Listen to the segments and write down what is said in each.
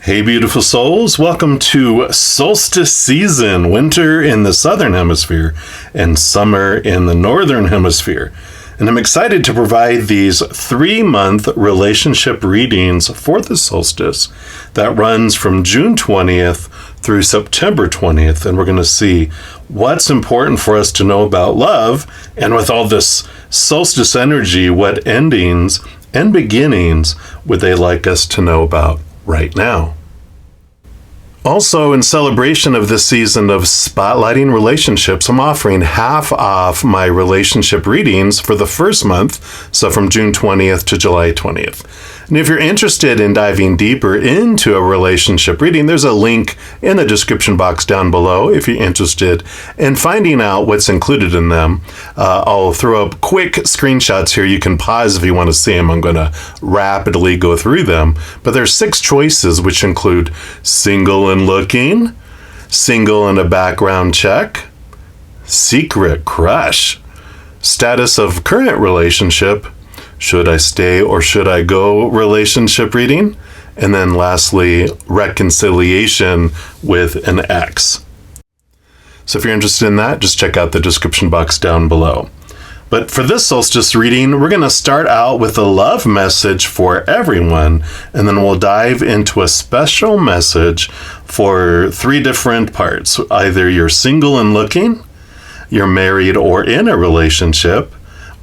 Hey, beautiful souls. Welcome to Solstice season, winter in the southern hemisphere and summer in the northern hemisphere. And I'm excited to provide these 3-month relationship readings for the solstice that runs from June 20th through September 20th. And we're going to see what's important for us to know about love. And with all this solstice energy, what endings and beginnings would they like us to know about right now? Also, in celebration of this season of spotlighting relationships, I'm offering half off my relationship readings for the first month, so from June 20th to July 20th. And if you're interested in diving deeper into a relationship reading, there's a link in the description box down below if you're interested in finding out what's included in them. I'll throw up quick screenshots here. You can pause if you want to see them. I'm going to rapidly go through them. But there's 6 choices, which include single and looking, single and a background check, secret crush, status of current relationship, should I stay or should I go relationship reading, and then lastly, reconciliation with an ex. So if you're interested in that, just check out the description box down below. But for this solstice reading, we're going to start out with a love message for everyone, and then we'll dive into a special message for 3 different parts. Either you're single and looking, you're married or in a relationship,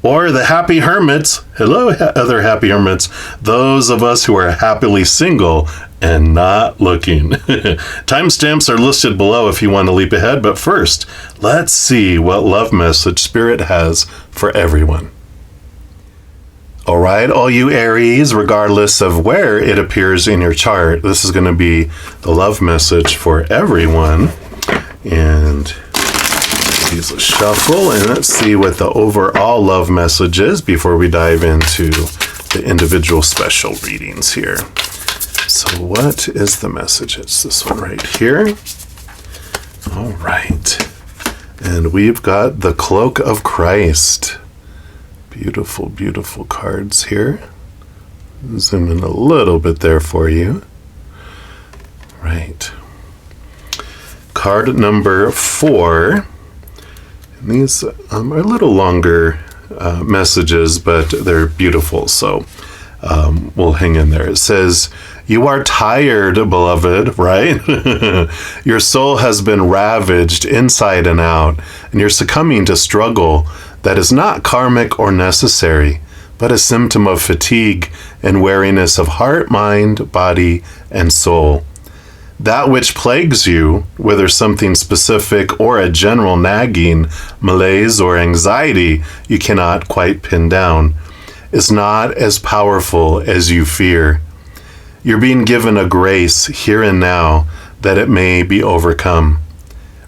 or the Happy Hermits. Hello, other Happy Hermits. Those of us who are happily single and not looking. Timestamps are listed below if you want to leap ahead. But first, let's see what love message Spirit has for everyone. All right, all you Aries, regardless of where it appears in your chart, this is going to be the love message for everyone. And use a shuffle, and let's see what the overall love message is before we dive into the individual special readings here. So what is the message? It's this one right here. All right. And we've got the Cloak of Christ. Beautiful, beautiful cards here. Zoom in a little bit there for you. Right. Card number 4. And these are a little longer messages, but they're beautiful, so we'll hang in there. It says, "You are tired, beloved," right? "Your soul has been ravaged inside and out, and you're succumbing to struggle that is not karmic or necessary, but a symptom of fatigue and weariness of heart, mind, body, and soul. That which plagues you, whether something specific or a general nagging, malaise, or anxiety you cannot quite pin down, is not as powerful as you fear. You're being given a grace here and now that it may be overcome.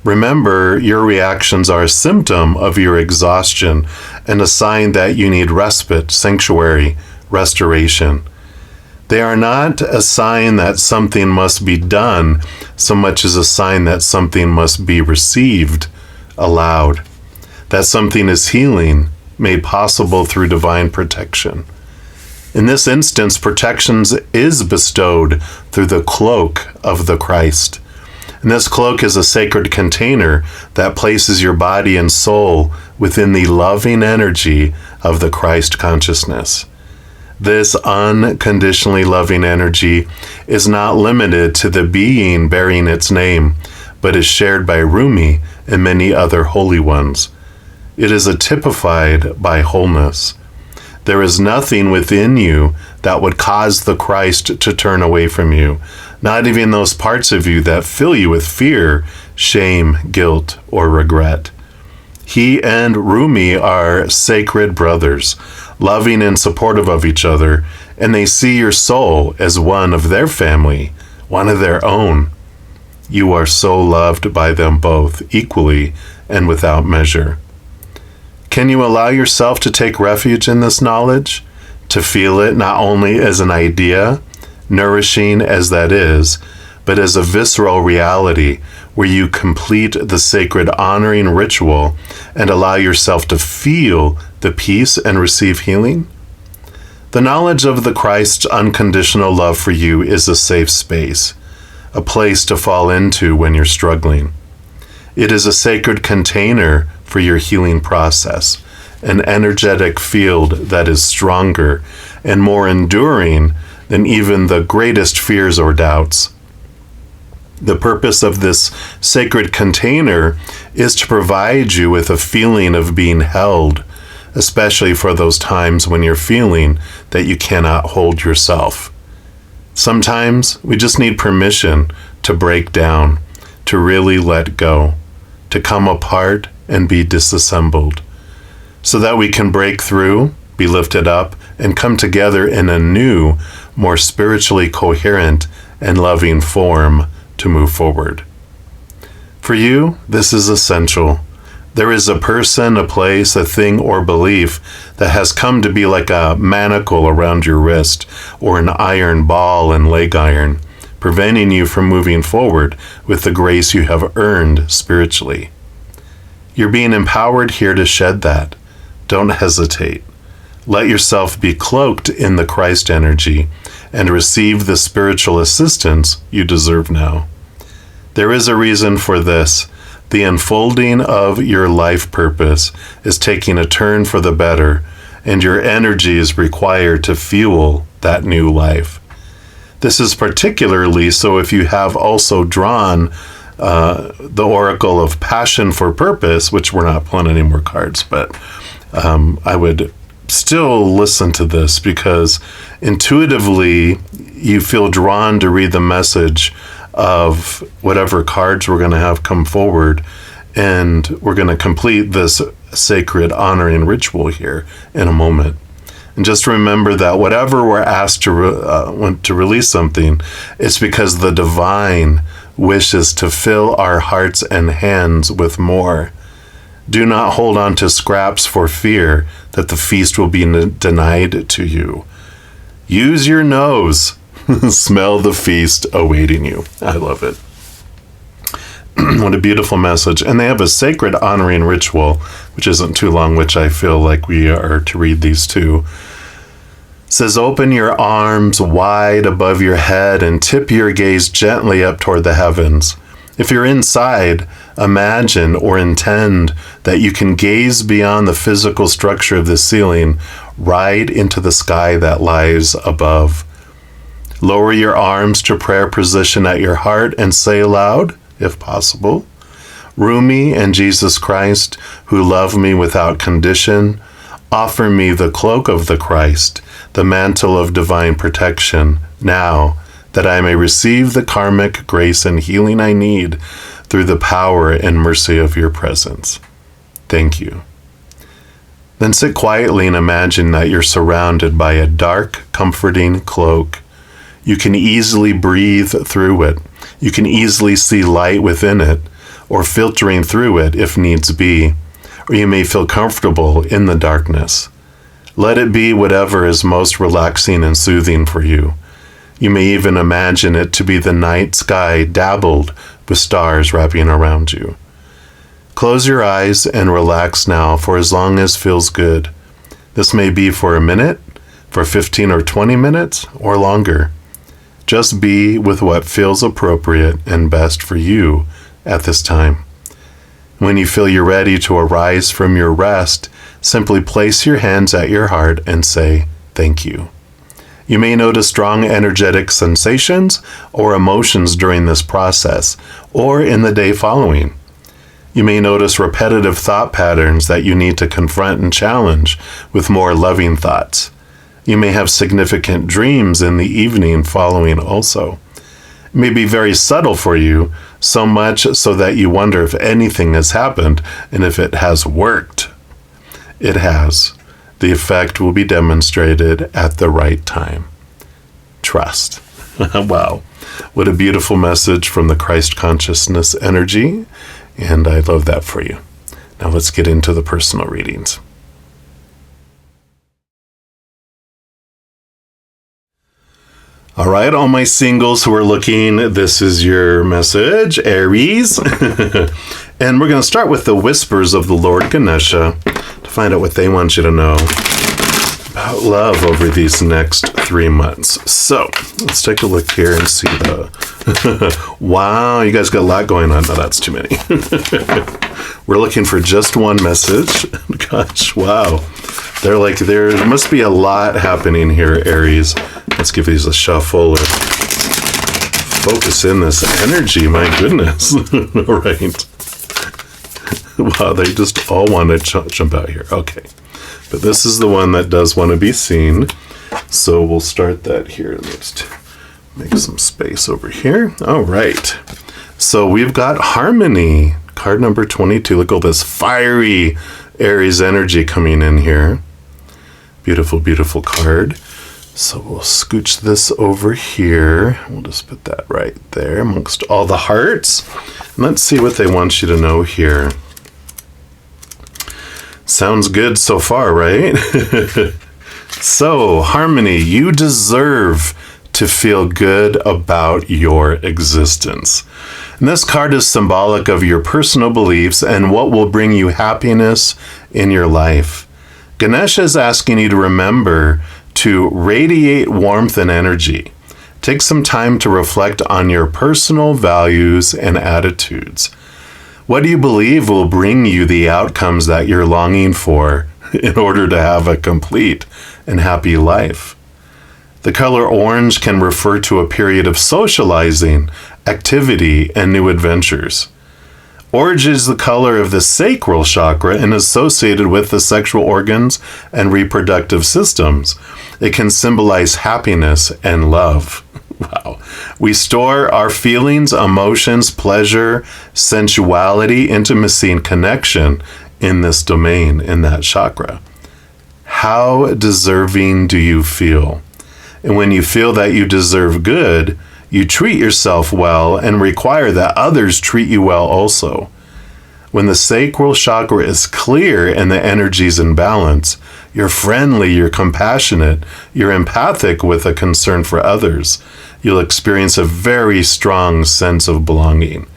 Remember, your reactions are a symptom of your exhaustion and a sign that you need respite, sanctuary, restoration. They are not a sign that something must be done so much as a sign that something must be received, allowed, that something is healing, made possible through divine protection. In this instance, protection is bestowed through the cloak of the Christ. And this cloak is a sacred container that places your body and soul within the loving energy of the Christ consciousness. This unconditionally loving energy is not limited to the being bearing its name, but is shared by Rumi and many other holy ones. It is typified by wholeness. There is nothing within you that would cause the Christ to turn away from you, not even those parts of you that fill you with fear, shame, guilt, or regret. He and Rumi are sacred brothers, loving and supportive of each other, and they see your soul as one of their family, one of their own. You are so loved by them both, equally and without measure. Can you allow yourself to take refuge in this knowledge, to feel it not only as an idea, nourishing as that is, but as a visceral reality where you complete the sacred honoring ritual and allow yourself to feel the peace and receive healing? The knowledge of the Christ's unconditional love for you is a safe space. a place to fall into when you're struggling. It is a sacred container for your healing process, an energetic field that is stronger and more enduring than even the greatest fears or doubts. The purpose of this sacred container is to provide you with a feeling of being held, especially for those times when you're feeling that you cannot hold yourself. Sometimes we just need permission to break down, to really let go, to come apart and be disassembled, so that we can break through, be lifted up, and come together in a new, more spiritually coherent and loving form to move forward. For you, this is essential. There is a person, a place, a thing, or belief that has come to be like a manacle around your wrist or an iron ball and leg iron, preventing you from moving forward with the grace you have earned spiritually. You're being empowered here to shed that. Don't hesitate. Let yourself be cloaked in the Christ energy and receive the spiritual assistance you deserve now. There is a reason for this. The unfolding of your life purpose is taking a turn for the better, and your energy is required to fuel that new life. This is particularly so if you have also drawn the Oracle of Passion for Purpose, which we're not pulling any more cards, but I would still listen to this because intuitively you feel drawn to read the message of whatever cards we're going to have come forward, and we're going to complete this sacred honoring ritual here in a moment. And just remember that whatever we're asked to release something, it's because the divine wishes to fill our hearts and hands with more. Do not hold on to scraps for fear that the feast will be denied to you. Use your nose. Smell the feast awaiting you. I love it. What a beautiful message. And they have a sacred honoring ritual, which isn't too long, which I feel like we are to read these two. It says, open your arms wide above your head and tip your gaze gently up toward the heavens. If you're inside, imagine or intend that you can gaze beyond the physical structure of the ceiling right into the sky that lies above. Lower your arms to prayer position at your heart and say aloud, if possible, Rumi and Jesus Christ, who love me without condition, offer me the cloak of the Christ, the mantle of divine protection, now, that I may receive the karmic grace and healing I need through the power and mercy of your presence. Thank you. Then sit quietly and imagine that you're surrounded by a dark, comforting cloak. You can easily breathe through it. You can easily see light within it, or filtering through it if needs be, or you may feel comfortable in the darkness. Let it be whatever is most relaxing and soothing for you. You may even imagine it to be the night sky dabbled with stars wrapping around you. Close your eyes and relax now for as long as feels good. This may be for a minute, for 15 or 20 minutes, or longer. Just be with what feels appropriate and best for you at this time. When you feel you're ready to arise from your rest, simply place your hands at your heart and say, thank you. You may notice strong energetic sensations or emotions during this process, or in the day following. You may notice repetitive thought patterns that you need to confront and challenge with more loving thoughts. You may have significant dreams in the evening following also. It may be very subtle for you, so much so that you wonder if anything has happened and if it has worked. It has. The effect will be demonstrated at the right time. Trust. Wow. What a beautiful message from the Christ consciousness energy. And I love that for you. Now let's get into the personal readings. All right, all my singles who are looking, this is your message, Aries. And we're going to start with the whispers of the Lord Ganesha to find out what they want you to know about about love over these next 3 months. So let's take a look here and see the, wow, you guys got a lot going on. No, that's too many. We're looking for just one message. Gosh, wow. There must be a lot happening here, Aries. Let's give these a shuffle or focus in this energy. My goodness. All right. Wow, they just all want to jump out here. Okay. But this is the one that does want to be seen. So we'll start that here. Let's make some space over here. All right. So we've got Harmony, card number 22. Look at all this fiery Aries energy coming in here. Beautiful, beautiful card. So we'll scooch this over here. We'll just put that right there amongst all the hearts. And let's see what they want you to know here. Sounds good so far, right? So, Harmony, you deserve to feel good about your existence. And this card is symbolic of your personal beliefs and what will bring you happiness in your life. Ganesha is asking you to remember to radiate warmth and energy. Take some time to reflect on your personal values and attitudes. What do you believe will bring you the outcomes that you're longing for in order to have a complete and happy life? The color orange can refer to a period of socializing, activity, and new adventures. Orange is the color of the sacral chakra and associated with the sexual organs and reproductive systems. It can symbolize happiness and love. Wow. We store our feelings, emotions, pleasure, sensuality, intimacy, and connection in this domain, in that chakra. How deserving do you feel? And when you feel that you deserve good, you treat yourself well and require that others treat you well also. When the sacral chakra is clear and the energy's in balance, you're friendly, you're compassionate, you're empathic with a concern for others. You'll experience a very strong sense of belonging.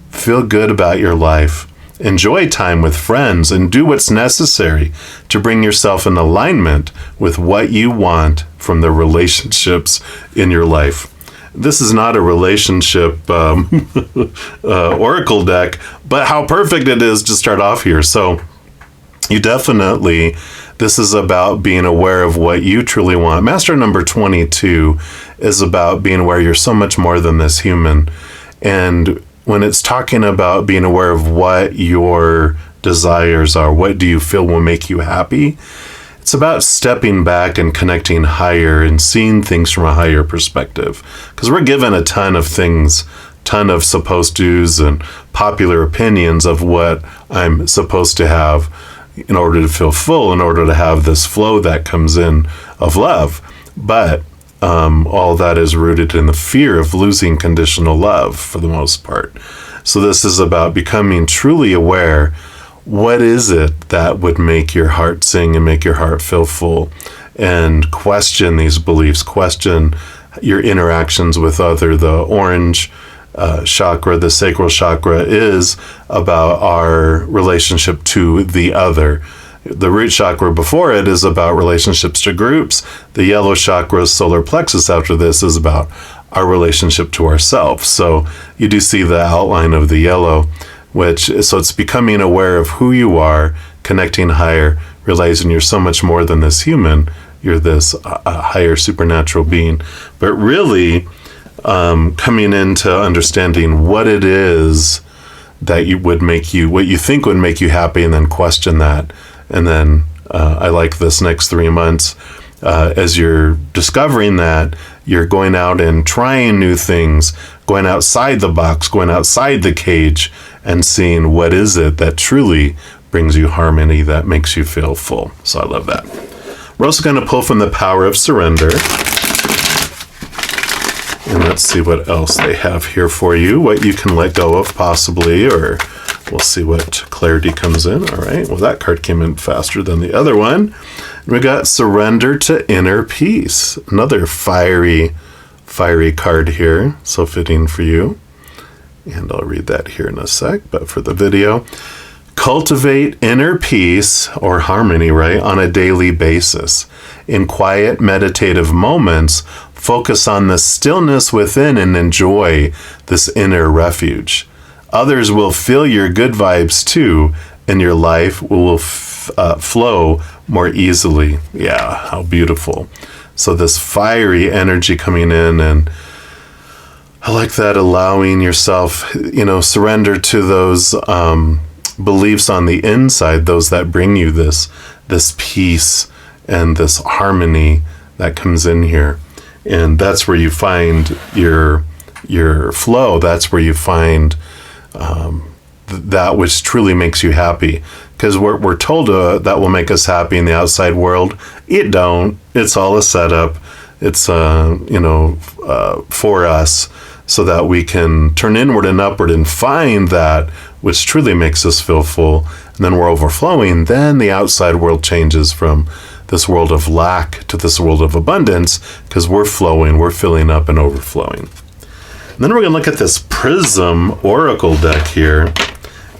Feel good about your life. Enjoy time with friends and do what's necessary to bring yourself in alignment with what you want from the relationships in your life. This is not a relationship oracle deck, but how perfect it is to start off here. So you definitely, this is about being aware of what you truly want. Master number 22 is about being aware you're so much more than this human. And when it's talking about being aware of what your desires are, what do you feel will make you happy? It's about stepping back and connecting higher and seeing things from a higher perspective. Because we're given a ton of things, ton of supposed to's and popular opinions of what I'm supposed to have in order to feel full, in order to have this flow that comes in of love. But all that is rooted in the fear of losing conditional love for the most part. So this is about becoming truly aware. What is it that would make your heart sing and make your heart feel full? And question these beliefs, question your interactions with other. The orange chakra, the sacral chakra, is about our relationship to the other. The root chakra before it is about relationships to groups. The yellow chakra, solar plexus after this, is about our relationship to ourselves. So you do see the outline of the yellow, so it's becoming aware of who you are, connecting higher, realizing you're so much more than this human. You're this higher supernatural being. But really coming into understanding what it is that what you think would make you happy, and then question that. And then I like this next 3 months, as you're discovering that, you're going out and trying new things, going outside the box, going outside the cage, and seeing what is it that truly brings you harmony, that makes you feel full. So I love that. We're also going to pull from the power of surrender. And let's see what else they have here for you, what you can let go of possibly, or we'll see what clarity comes in. All right. Well, that card came in faster than the other one. We got surrender to inner peace. Another fiery card here. So fitting for you. And I'll read that here in a sec, but for the video. Cultivate inner peace or harmony, right, on a daily basis. In quiet meditative moments, focus on the stillness within and enjoy this inner refuge. Others will feel your good vibes too, and your life will flow more easily. Yeah, how beautiful. So this fiery energy coming in, and I like that, allowing yourself, surrender to those beliefs on the inside, those that bring you this peace and this harmony that comes in here. And that's where you find your flow. That's where you find that which truly makes you happy. Because we're told that will make us happy in the outside world. It don't. It's all a setup. It's for us, so that we can turn inward and upward and find that which truly makes us feel full. And then we're overflowing. Then the outside world changes from this world of lack to this world of abundance, because we're flowing, we're filling up and overflowing. And then we're going to look at this Prism Oracle deck here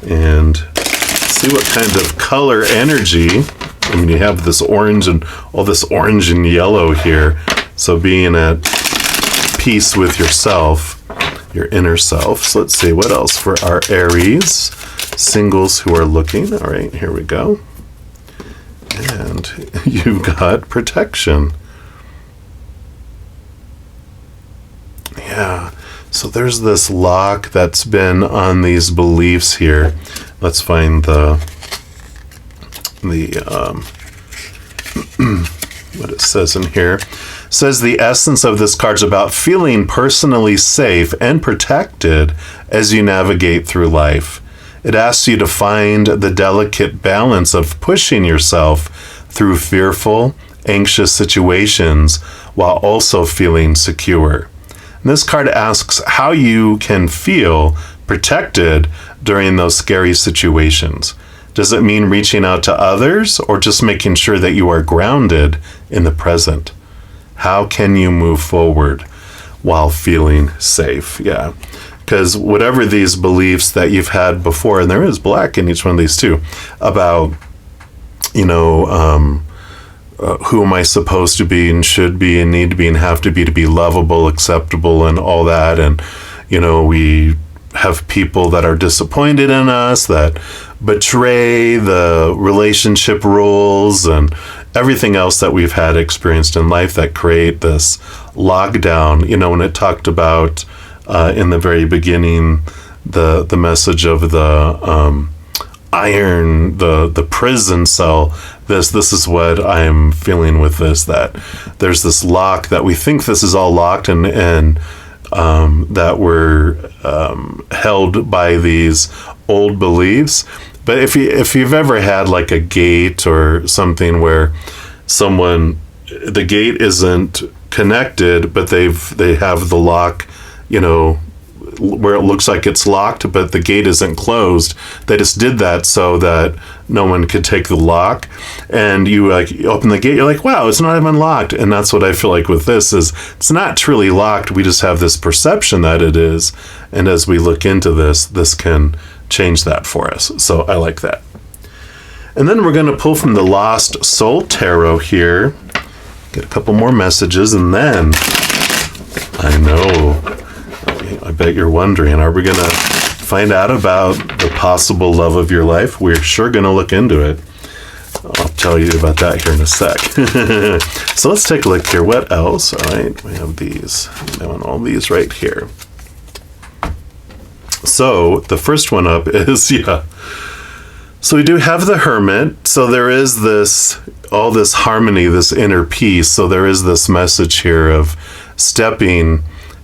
and see what kind of color energy. I mean, you have this orange and all this orange and yellow here. So being at peace with yourself, your inner self. So let's see what else for our Aries singles who are looking. All right, here we go. And you've got protection. Yeah. So there's this lock that's been on these beliefs here. Let's find the what it says in here. It says the essence of this card's about feeling personally safe and protected as you navigate through life. It asks you to find the delicate balance of pushing yourself through fearful, anxious situations while also feeling secure. And this card asks how you can feel protected during those scary situations. Does it mean reaching out to others, or just making sure that you are grounded in the present? How can you move forward while feeling safe? Yeah. Because whatever these beliefs that you've had before, and there is black in each one of these too, about, who am I supposed to be and should be and need to be and have to be lovable, acceptable, and all that. And, we have people that are disappointed in us, that betray the relationship rules and everything else that we've had experienced in life that create this lockdown. When it talked about in the very beginning, the message of the iron, the prison cell, this is what I'm feeling with this, that there's this lock, that we think this is all locked and that we're held by these old beliefs. But if you've ever had like a gate or something where the gate isn't connected, but they have the lock, where it looks like it's locked, but the gate isn't closed. They just did that so that no one could take the lock. And you open the gate, you're like, wow, it's not even locked. And that's what I feel like with this, is it's not truly locked. We just have this perception that it is. And as we look into this can change that for us. So I like that. And then we're going to pull from the Lost Soul Tarot here, get a couple more messages, and then I bet you're wondering, are we going to find out about the possible love of your life? We're sure going to look into it. I'll tell you about that here in a sec. So let's take a look here. What else? All right, we have these. I want all these right here. So the first one up is, So we do have the Hermit. So there is all this harmony, this inner peace. So there is this message here of stepping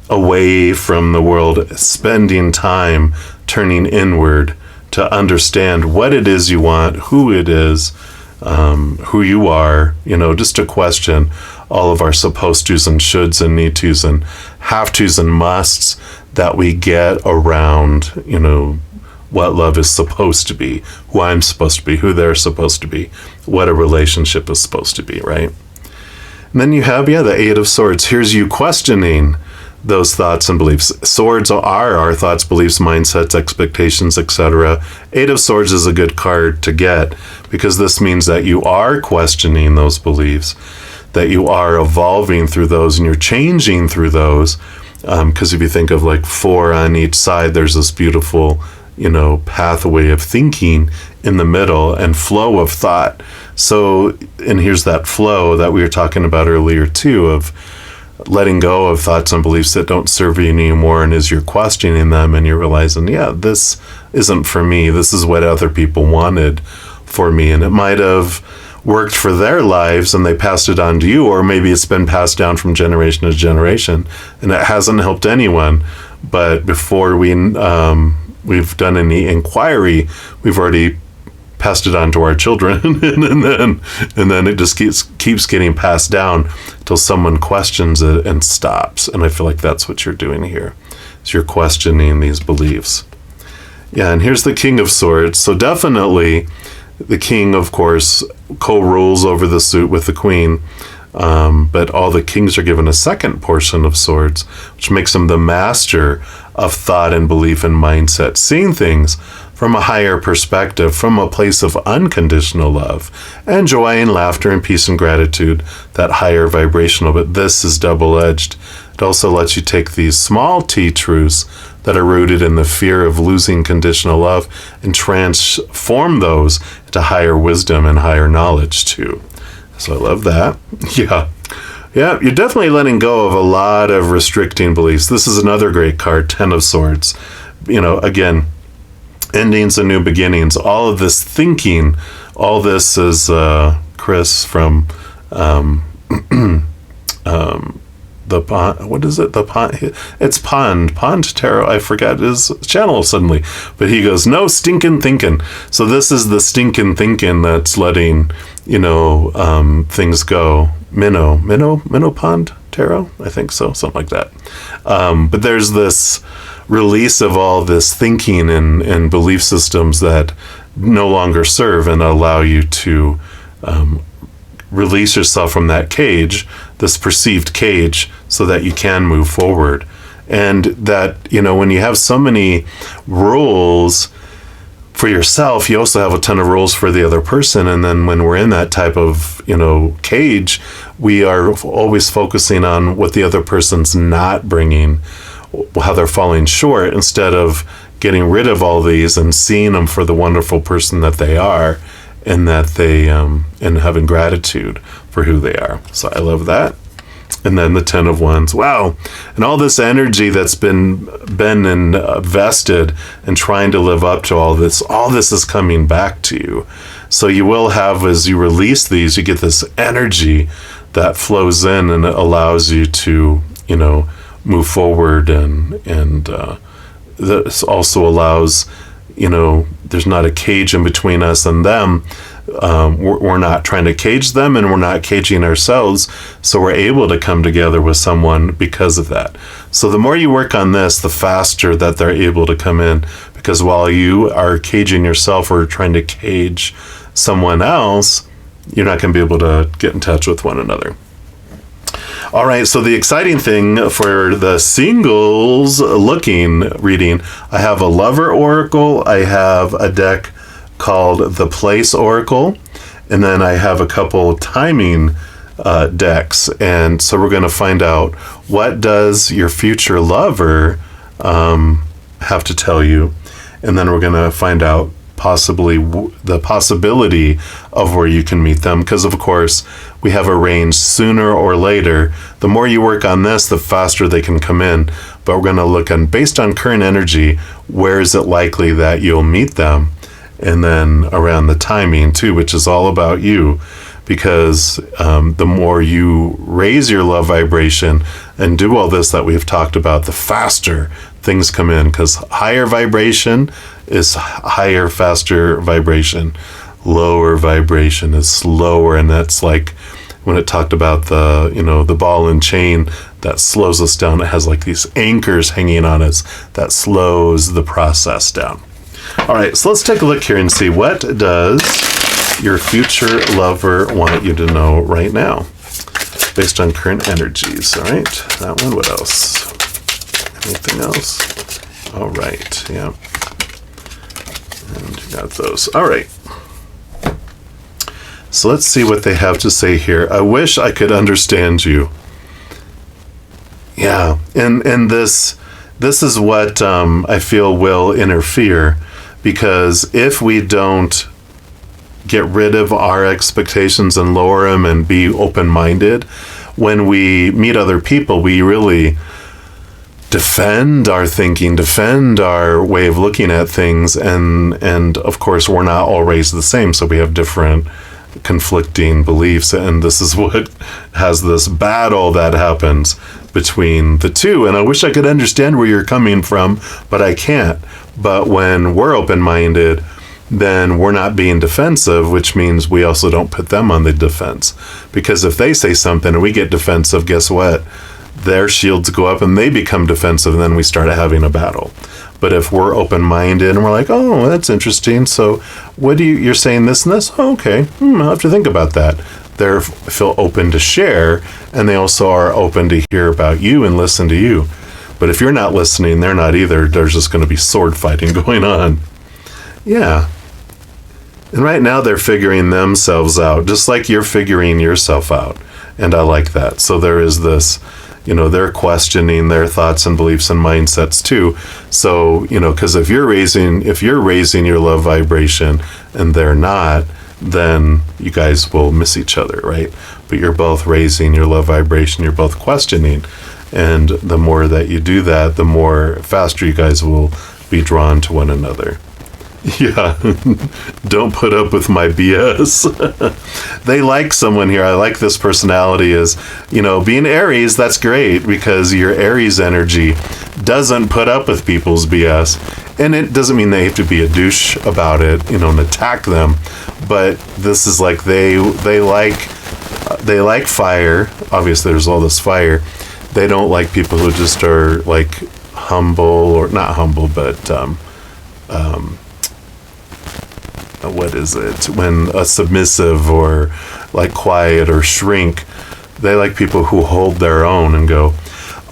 away from the world, spending time turning inward to understand what it is you want, who it is, who you are, just to question all of our supposed tos and shoulds and need tos and have tos and musts that we get around, what love is supposed to be, who I'm supposed to be, who they're supposed to be, what a relationship is supposed to be, right? And then you have, the Eight of Swords. Here's you questioning those thoughts and beliefs. Swords are our thoughts, beliefs, mindsets, expectations, etc. Eight of Swords is a good card to get because this means that you are questioning those beliefs, that you are evolving through those and you're changing through those. Because if you think of like 4 on each side, there's this beautiful, pathway of thinking in the middle and flow of thought. So, and here's that flow that we were talking about earlier too, of letting go of thoughts and beliefs that don't serve you anymore. And as you're questioning them and you're realizing, yeah, this isn't for me. This is what other people wanted for me. And it might have worked for their lives and they passed it on to you, or maybe it's been passed down from generation to generation and it hasn't helped anyone. But before we've done any inquiry, we've already passed it on to our children and then it just keeps getting passed down until someone questions it and stops. And I feel like that's what you're doing here, is you're questioning these beliefs. Yeah, and here's the King of Swords. So definitely the king, of course, co-rules over the suit with the queen, but all the kings are given a second portion of swords, which makes them the master of thought and belief and mindset, seeing things from a higher perspective, from a place of unconditional love and joy and laughter and peace and gratitude, that higher vibrational. But this is double-edged. It also lets you take these small T truths that are rooted in the fear of losing conditional love and transform those into higher wisdom and higher knowledge too. So I love that. Yeah, you're definitely letting go of a lot of restricting beliefs. This is another great card, 10 of Swords. Again, endings and new beginnings. All of this thinking, all this is Chris from the pond, what is it? The pond, it's Pond Tarot. I forgot his channel suddenly, but he goes, no stinking thinking. So this is the stinking thinking that's letting, things go. Minnow Pond Tarot, I think so, something like that. But there's this release of all this thinking and belief systems that no longer serve and allow you to release yourself from that cage, this perceived cage, so that you can move forward. And that, when you have so many rules for yourself, you also have a ton of rules for the other person. And then when we're in that type of, cage, we are always focusing on what the other person's not bringing, how they're falling short, instead of getting rid of all these and seeing them for the wonderful person that they are, and that they and having gratitude for who they are. So I love that. And then the 10 of Wands. Wow. And all this energy that's been invested in trying to live up to all this is coming back to you. So you will have, as you release these, you get this energy that flows in and it allows you to, move forward. And this also allows, there's not a cage in between us and them. We're not trying to cage them and we're not caging ourselves. So we're able to come together with someone because of that. So the more you work on this, the faster that they're able to come in, because while you are caging yourself or trying to cage someone else, you're not going to be able to get in touch with one another. All right, so the exciting thing for the singles looking reading, I have a Lover Oracle, I have a deck called the Place Oracle, and then I have a couple timing decks. And so we're going to find out, what does your future lover have to tell you? And then we're going to find out possibly the possibility of where you can meet them, because of course we have a range sooner or later. The more you work on this, the faster they can come in. But we're going to look on, based on current energy, where is it likely that you'll meet them, and then around the timing too, which is all about you, because the more you raise your love vibration and do all this that we've talked about, the faster things come in, because higher vibration is higher, faster vibration. Lower vibration is slower, and that's like when it talked about the, the ball and chain that slows us down. It has like these anchors hanging on us that slows the process down. All right, so let's take a look here and see, what does your future lover want you to know right now based on current energies? All right, that one. What else? Anything else? All right. Yeah. And you got those. All right. So let's see what they have to say here. I wish I could understand you. Yeah. And this is what I feel will interfere, because if we don't get rid of our expectations and lower them and be open-minded, when we meet other people, we really defend our thinking, defend our way of looking at things, and of course we're not all raised the same, so we have different conflicting beliefs, and this is what has this battle that happens between the two. And I wish I could understand where you're coming from, but I can't. But when we're open-minded, then we're not being defensive, which means we also don't put them on the defense, because if they say something and we get defensive, guess what? Their shields go up and they become defensive, and then we start having a battle. But if we're open-minded and we're like, oh, that's interesting, so what you're saying this and this? Oh, okay, I'll have to think about that. They feel open to share, and they also are open to hear about you and listen to you. But if you're not listening, they're not either. There's just going to be sword fighting going on. Yeah. And right now they're figuring themselves out, just like you're figuring yourself out. And I like that. So there is this, they're questioning their thoughts and beliefs and mindsets too. So, because if you're raising your love vibration and they're not, then you guys will miss each other, right? But you're both raising your love vibration, you're both questioning. And the more that you do that, the more faster you guys will be drawn to one another. Yeah, don't put up with my BS. They like someone here. I like this personality is, being Aries, that's great, because your Aries energy doesn't put up with people's BS. And it doesn't mean they have to be a douche about it, and attack them. But this is like they like fire. Obviously, there's all this fire. They don't like people who just are like humble, or not humble, but what is it? When a submissive or like quiet or shrink, they like people who hold their own and go,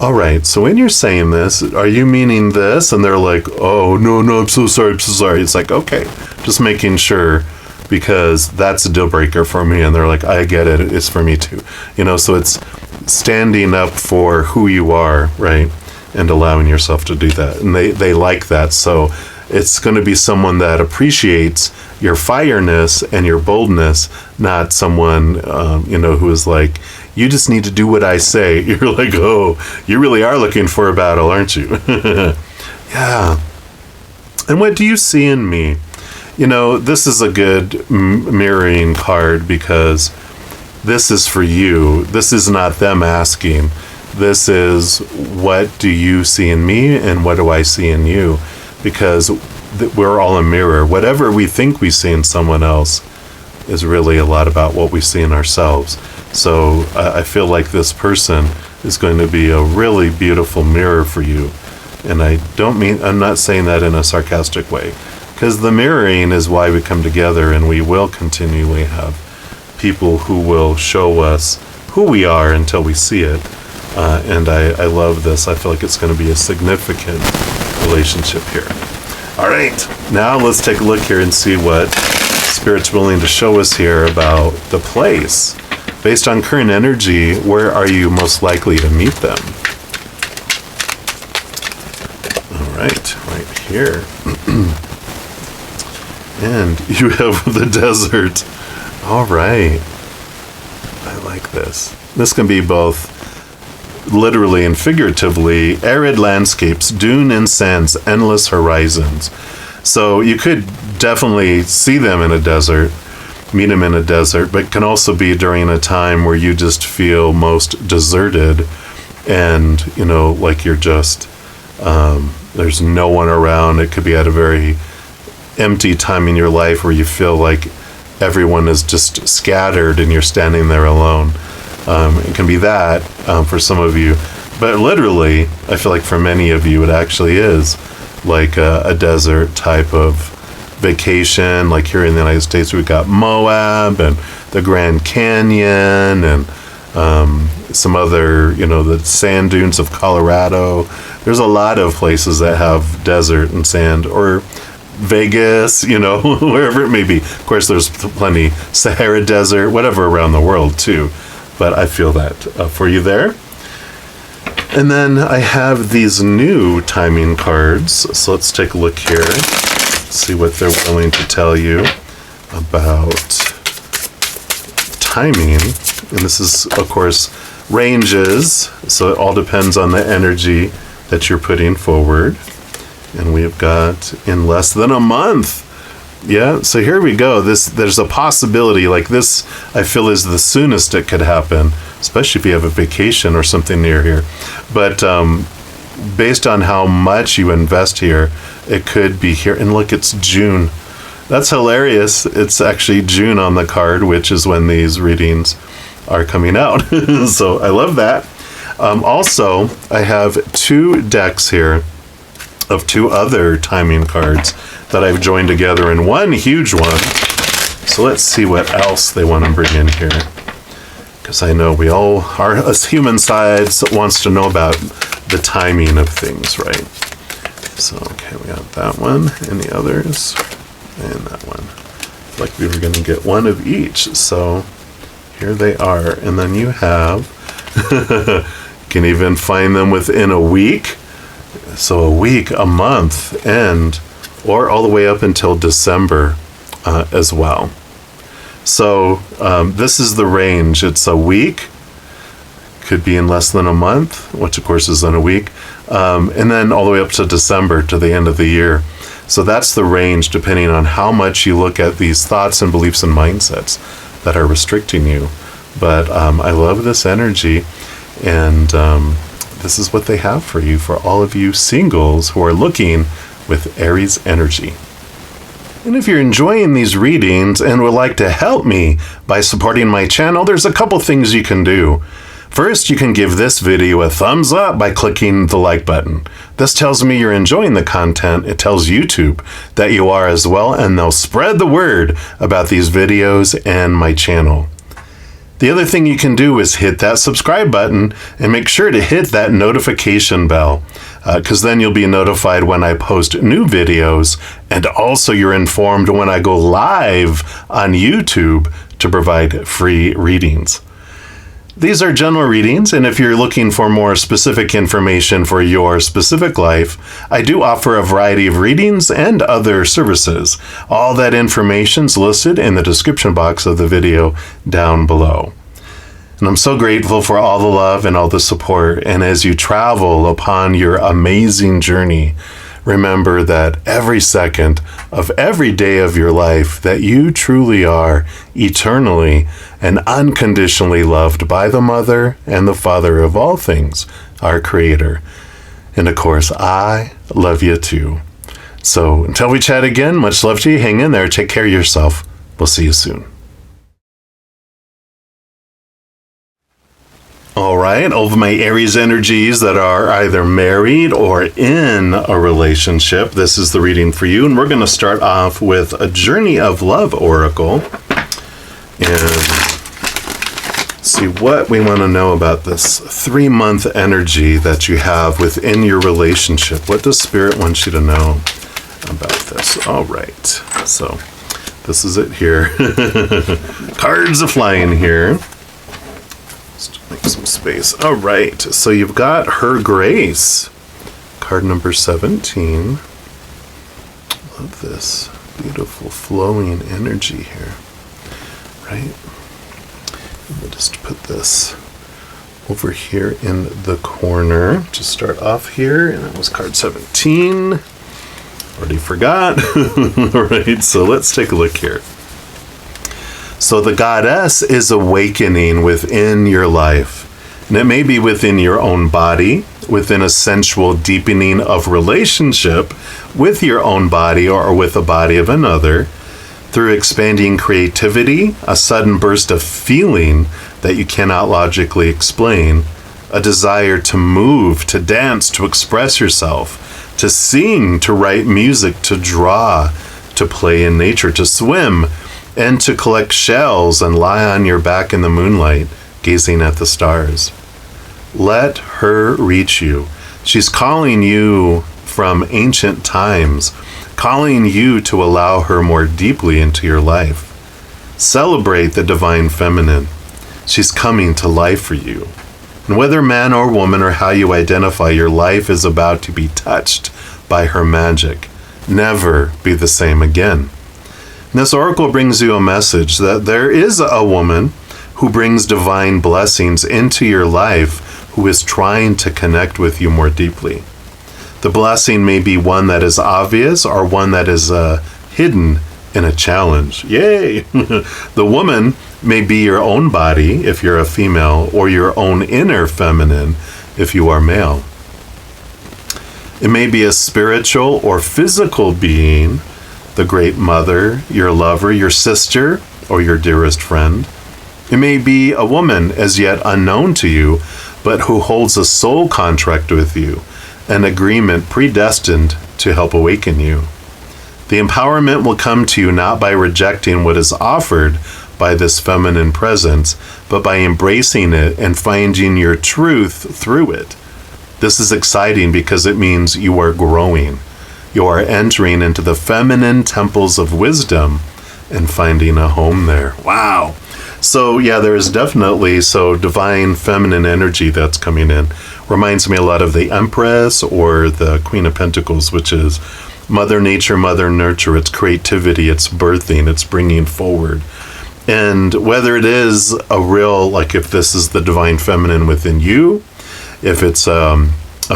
all right, so when you're saying this, are you meaning this? And they're like, oh, no, I'm so sorry. It's like, okay, just making sure, because that's a deal breaker for me. And they're like, I get it. It's for me too. So it's standing up for who you are, right? And allowing yourself to do that. And they like that. So it's going to be someone that appreciates your fireness and your boldness, not someone, who is like, you just need to do what I say. You're like, oh, you really are looking for a battle, aren't you? Yeah. And what do you see in me? This is a good mirroring card, because this is for you. This is not them asking. This is, what do you see in me and what do I see in you? Because we're all a mirror. Whatever we think we see in someone else is really a lot about what we see in ourselves. So I feel like this person is going to be a really beautiful mirror for you. And I'm not saying that in a sarcastic way, because the mirroring is why we come together, and we will continually have people who will show us who we are until we see it. And I love this. I feel like it's going to be a significant relationship here. All right, now let's take a look here and see what Spirit's willing to show us here about the place. Based on current energy, where are you most likely to meet them? All right here. And you have the desert. All right. I like this. This can be both literally and figuratively, arid landscapes, dune and sands, endless horizons. So you could definitely see them in a desert, meet them in a desert, but can also be during a time where you just feel most deserted, and like you're just there's no one around. It could be at a very empty time in your life where you feel like everyone is just scattered and you're standing there alone. It can be that for some of you, but literally, I feel like for many of you, it actually is like a desert type of vacation. Like here in the United States, we've got Moab and the Grand Canyon and some other, the sand dunes of Colorado. There's a lot of places that have desert and sand, or Vegas, wherever it may be. Of course, there's plenty Sahara Desert, whatever around the world too. But I feel that for you there. And then I have these new timing cards. So let's take a look here. See what they're willing to tell you about timing. And this is, of course, ranges. So it all depends on the energy that you're putting forward. And we've got in less than a month. Yeah, so here we go. There's a possibility like this, I feel, is the soonest it could happen, especially if you have a vacation or something near here. But based on how much you invest here, it could be here. And look, it's June. That's hilarious. It's actually June on the card, which is when these readings are coming out. So I love that. Also, I have 2 decks here of 2 other timing cards that I've joined together in one huge one. So let's see what else they want to bring in here. Because I know we all are, as human sides, wants to know about the timing of things, right? So, okay, we got that one. Any others? And that one. Like we were going to get one of each. So here they are. And then you have, can even find them within a week. So a week, a month, or all the way up until December as well. So this is the range. It's a week, could be in less than a month, which of course is in a week, and then all the way up to December, to the end of the year. So that's the range, depending on how much you look at these thoughts and beliefs and mindsets that are restricting you. But I love this energy, and this is what they have for you, for all of you singles who are looking with Aries energy. And if you're enjoying these readings and would like to help me by supporting my channel, there's a couple things you can do. First, you can give this video a thumbs up by clicking the like button. This tells me you're enjoying the content. It tells YouTube that you are as well, and they'll spread the word about these videos and my channel. The other thing you can do is hit that subscribe button and make sure to hit that notification bell, because then you'll be notified when I post new videos, and also you're informed when I go live on YouTube to provide free readings. These are general readings, and if you're looking for more specific information for your specific life, I do offer a variety of readings and other services. All that information's listed in the description box of the video down below. And I'm so grateful for all the love and all the support, and as you travel upon your amazing journey, remember that every second of every day of your life that you truly are eternally and unconditionally loved by the Mother and the Father of all things, our Creator. And of course, I love you too. So until we chat again, much love to you. Hang in there. Take care of yourself. We'll see you soon. All right, all of my Aries energies that are either married or in a relationship, this is the reading for you. And we're going to start off with a Journey of Love Oracle. And see what we want to know about this 3-month energy that you have within your relationship. What does Spirit want you to know about this? All right, so this is it here. Cards are flying here. Just make some space. All right, so you've got Her Grace, card number 17. Love this beautiful flowing energy here, right? We'll just put this over here in the corner to start off here, and that was card 17. Already forgot. All right, so let's take a look here. So the goddess is awakening within your life, and it may be within your own body, within a sensual deepening of relationship with your own body or with the body of another, through expanding creativity, a sudden burst of feeling that you cannot logically explain, a desire to move, to dance, to express yourself, to sing, to write music, to draw, to play in nature, to swim, and to collect shells and lie on your back in the moonlight gazing at the stars. Let her reach you. She's calling you from ancient times, calling you to allow her more deeply into your life. Celebrate the divine feminine. She's coming to life for you. And whether man or woman or how you identify, your life is about to be touched by her magic. Never be the same again. And this oracle brings you a message that there is a woman who brings divine blessings into your life, who is trying to connect with you more deeply. The blessing may be one that is obvious or one that is hidden in a challenge. Yay! The woman may be your own body if you're a female, or your own inner feminine if you are male. It may be a spiritual or physical being, the great mother, your lover, your sister, or your dearest friend. It may be a woman as yet unknown to you, but who holds a soul contract with you, an agreement predestined to help awaken you. The empowerment will come to you not by rejecting what is offered by this feminine presence, but by embracing it and finding your truth through it. This is exciting because it means you are growing. You are entering into the feminine temples of wisdom and finding a home there. Wow. So yeah, there is definitely divine feminine energy that's coming in. Reminds me a lot of the Empress or the Queen of Pentacles, which is Mother Nature, Mother Nurture. It's creativity, it's birthing, it's bringing forward. And whether it is a real, like if this is the divine feminine within you, if it's a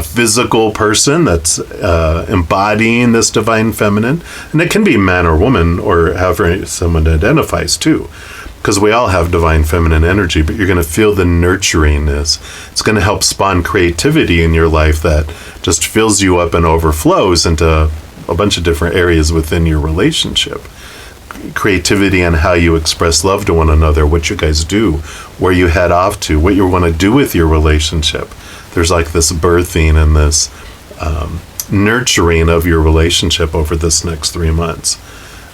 physical person that's embodying this divine feminine, and it can be man or woman or however someone identifies too, because we all have divine feminine energy, but you're going to feel the nurturingness. It's going to help spawn creativity in your life that just fills you up and overflows into a bunch of different areas within your relationship. Creativity and how you express love to one another, what you guys do, where you head off to, what you want to do with your relationship. There's like this birthing and this nurturing of your relationship over this next 3 months.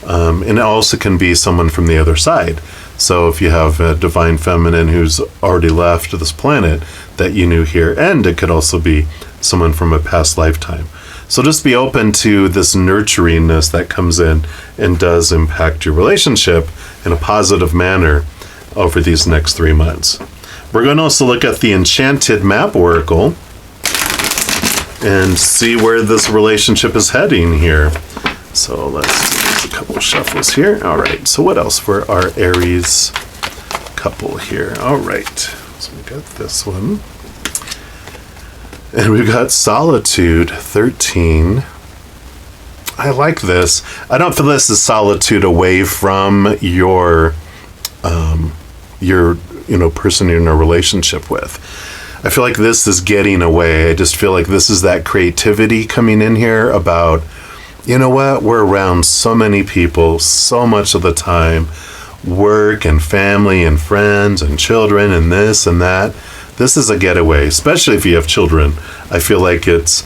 And it also can be someone from the other side. So if you have a divine feminine who's already left this planet that you knew here, and it could also be someone from a past lifetime. So just be open to this nurturingness that comes in and does impact your relationship in a positive manner over these next 3 months. We're going to also look at the Enchanted Map Oracle and see where this relationship is heading here. So let's do a couple of shuffles here. All right, so what else for our Aries couple here? All right, so we got this one. And we've got Solitude 13. I like this. I don't feel this is solitude away from your person you're in a relationship with. I feel like this is getting away. I just feel like this is that creativity coming in here about, you know what, we're around so many people so much of the time, work and family and friends and children and this and that. This is a getaway, especially if you have children. I feel like it's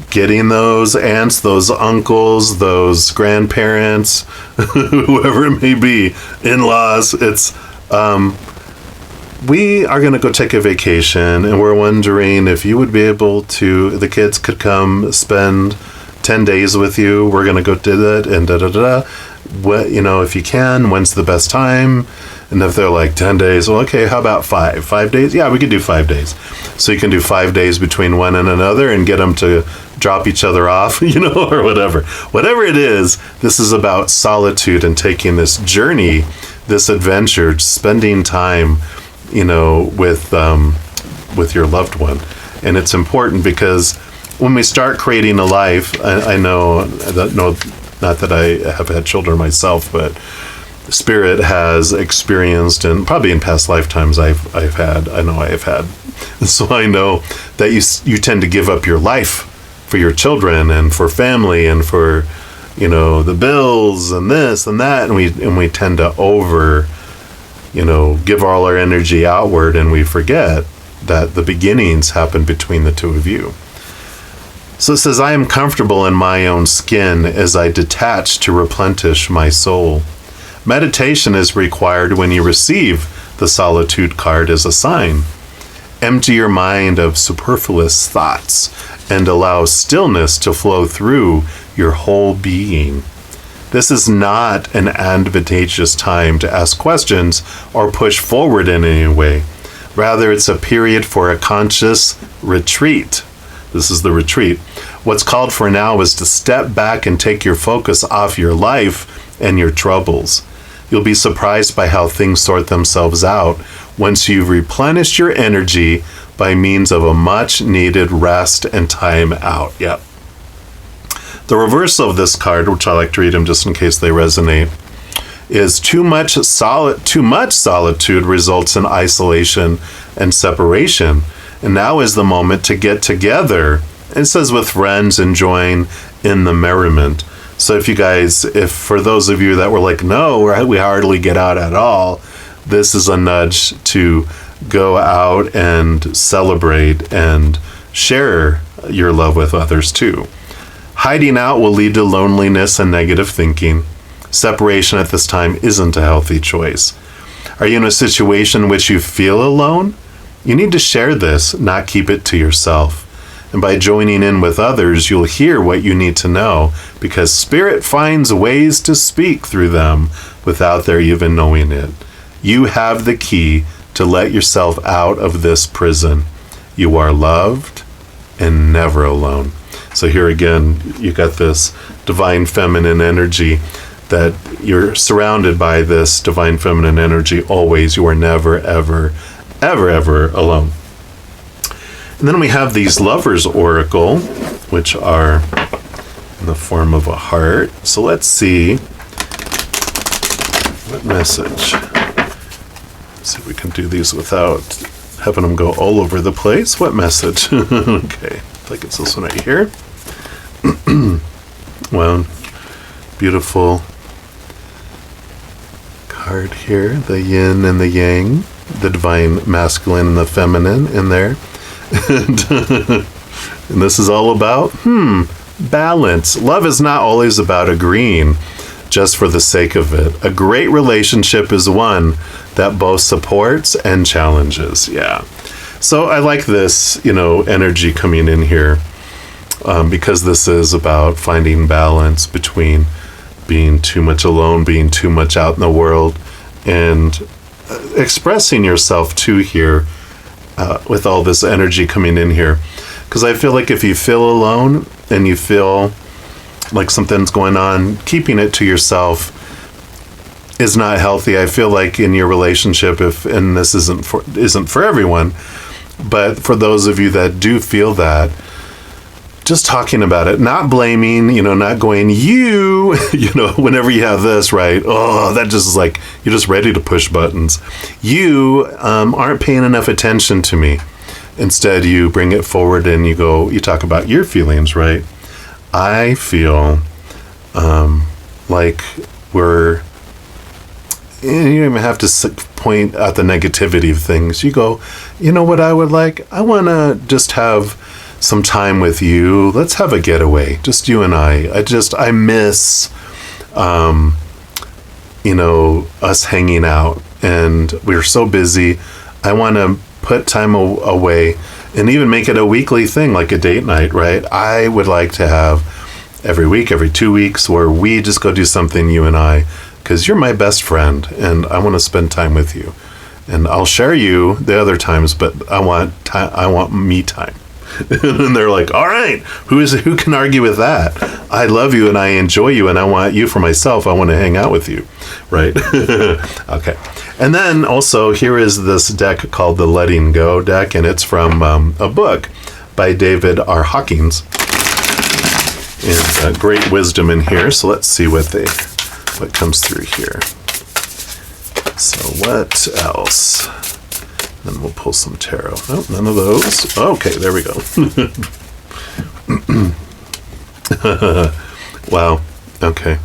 getting those aunts, those uncles, those grandparents, whoever it may be, in-laws. It's, we are going to go take a vacation, and we're wondering if you would be able to, the kids could come spend 10 days with you. We're going to go do that and da-da-da-da. What, if you can, when's the best time? And if they're like 10 days, well, okay, how about 5? 5 days? Yeah, we could do 5 days. So you can do 5 days between one and another and get them to drop each other off, or whatever. Whatever it is, this is about solitude and taking this journey, this adventure, spending time, with your loved one. And it's important because when we start creating a life, I know that, not that I have had children myself, but Spirit has experienced, and probably in past lifetimes I have had. So I know that you tend to give up your life for your children and for family and for, the bills and this and that, and we tend to give all our energy outward, and we forget that the beginnings happen between the two of you. So it says, I am comfortable in my own skin as I detach to replenish my soul. Meditation is required when you receive the Solitude card is a sign. Empty your mind of superfluous thoughts and allow stillness to flow through your whole being. This is not an advantageous time to ask questions or push forward in any way. Rather, it's a period for a conscious retreat. This is the retreat. What's called for now is to step back and take your focus off your life and your troubles. You'll be surprised by how things sort themselves out once you've replenished your energy by means of a much needed rest and time out. Yep. The reverse of this card, which I like to read them just in case they resonate, is too much solitude results in isolation and separation. And now is the moment to get together. It says with friends and join in the merriment. So if for those of you that were like, no, we hardly get out at all, this is a nudge to go out and celebrate and share your love with others too. Hiding out will lead to loneliness and negative thinking. Separation at this time isn't a healthy choice. Are you in a situation in which you feel alone? You need to share this, not keep it to yourself. And by joining in with others, you'll hear what you need to know, because Spirit finds ways to speak through them without their even knowing it. You have the key to let yourself out of this prison. You are loved and never alone. So here again, you got this divine feminine energy, that you're surrounded by this divine feminine energy always. You are never, ever, ever, ever alone. And then we have these Lovers Oracle, which are in the form of a heart. So let's see what message. Let's see if we can do these without having them go all over the place. What message? Okay, I think it's this one right here. Well, beautiful card here, the yin and the yang, the divine masculine and the feminine in there. And this is all about balance. Love is not always about agreeing just for the sake of it. A great relationship is one that both supports and challenges. Yeah. So I like this, energy coming in here. Because this is about finding balance between being too much alone, being too much out in the world, and expressing yourself too here with all this energy coming in here. Because I feel like if you feel alone and you feel like something's going on, keeping it to yourself is not healthy. I feel like in your relationship, and this isn't for everyone, but for those of you that do feel that, just talking about it, not blaming, not going, whenever you have this, right? Oh, that just is like, you're just ready to push buttons. You aren't paying enough attention to me. Instead, you bring it forward and you talk about your feelings, right? I feel like you don't even have to point at the negativity of things. You go, what I would like? I want to just have some time with you. Let's have a getaway, just you and I. I miss, us hanging out, and we're so busy. I want to put time away and even make it a weekly thing, like a date night, right? I would like to have every week, every 2 weeks, where we just go do something, you and I, because you're my best friend, and I want to spend time with you. And I'll share you the other times, but I want me time. And they're like, all right, who can argue with that? I love you and I enjoy you and I want you for myself. I want to hang out with you, right? Okay. And then also here is this deck called the Letting Go deck, and it's from a book by David R. Hawkins. And great wisdom in here. So let's see what comes through here. So what else? Then we'll pull some tarot. Oh, none of those. Okay, there we go. Wow. Okay.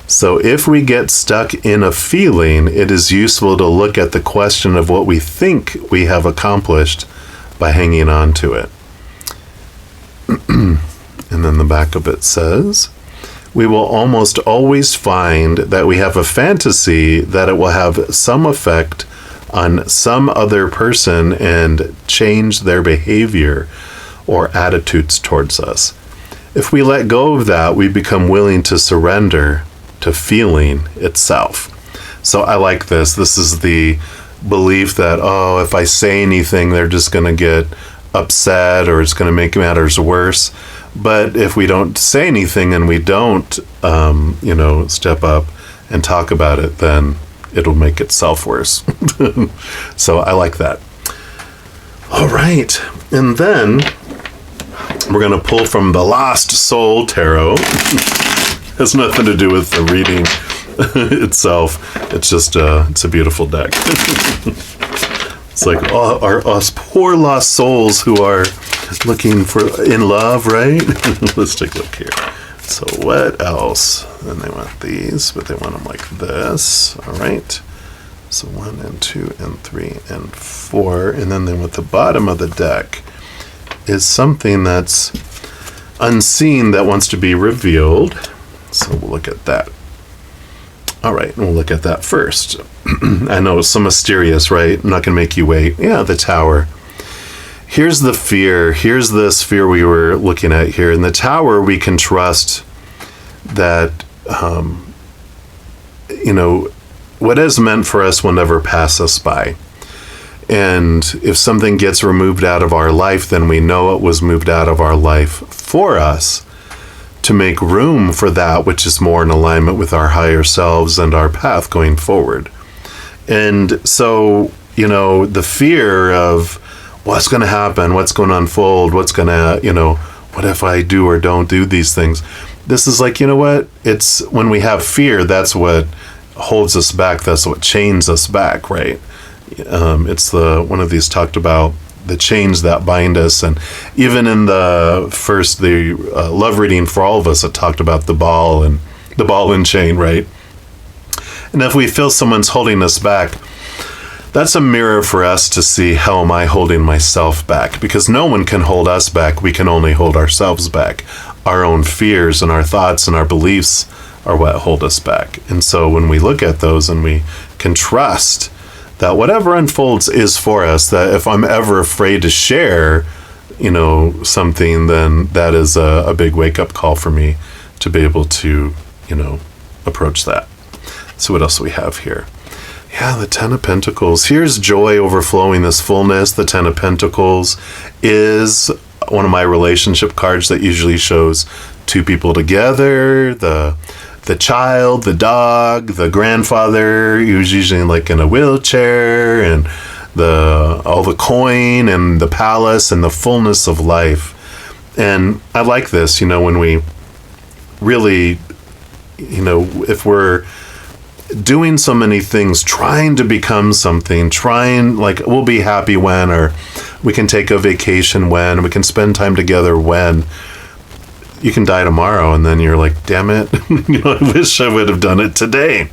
So if we get stuck in a feeling, it is useful to look at the question of what we think we have accomplished by hanging on to it. And then the back of it says, we will almost always find that we have a fantasy that it will have some effect on some other person and change their behavior or attitudes towards us. If we let go of that, we become willing to surrender to feeling itself. So I like this. This is the belief that, oh, if I say anything, they're just going to get upset or it's going to make matters worse. But if we don't say anything and we don't, step up and talk about it, then it'll make itself worse. So I like that. All right. And then we're going to pull from the Lost Soul Tarot. Has nothing to do with the reading itself. It's just, it's a beautiful deck. It's like us poor lost souls who are looking for in love, right? Let's take a look here. So what else? Then they want these, but they want them like this. All right. So 1 and 2 and 3 and 4. And then they want the bottom of the deck is something that's unseen that wants to be revealed. So we'll look at that. All right, we'll look at that first. I know it's so mysterious, right? I'm not going to make you wait. Yeah, the Tower. Here's the fear. Here's this fear we were looking at here. In the Tower, we can trust that, what is meant for us will never pass us by. And if something gets removed out of our life, then we know it was moved out of our life for us to make room for that which is more in alignment with our higher selves and our path going forward. And so, the fear of what's going to happen, what's going to unfold, what's going to, what if I do or don't do these things? This is like, it's when we have fear, that's what holds us back. That's what chains us back, right? It's one of these talked about the chains that bind us. And even in the love reading for all of us, it talked about the ball and chain, right? And if we feel someone's holding us back, that's a mirror for us to see, how am I holding myself back? Because no one can hold us back. We can only hold ourselves back. Our own fears and our thoughts and our beliefs are what hold us back. And so when we look at those and we can trust that whatever unfolds is for us, that if I'm ever afraid to share, something, then that is a big wake-up call for me to be able to, approach that. So what else do we have here? Yeah, the Ten of Pentacles. Here's joy overflowing, this fullness. The Ten of Pentacles is one of my relationship cards that usually shows two people together, the child, the dog, the grandfather, who's usually like in a wheelchair, and all the coin and the palace and the fullness of life. And I like this, when we really, if we're doing so many things, trying to become something, we'll be happy when, or we can take a vacation when, we can spend time together when. You can die tomorrow, and then you're like, damn it, I wish I would have done it today.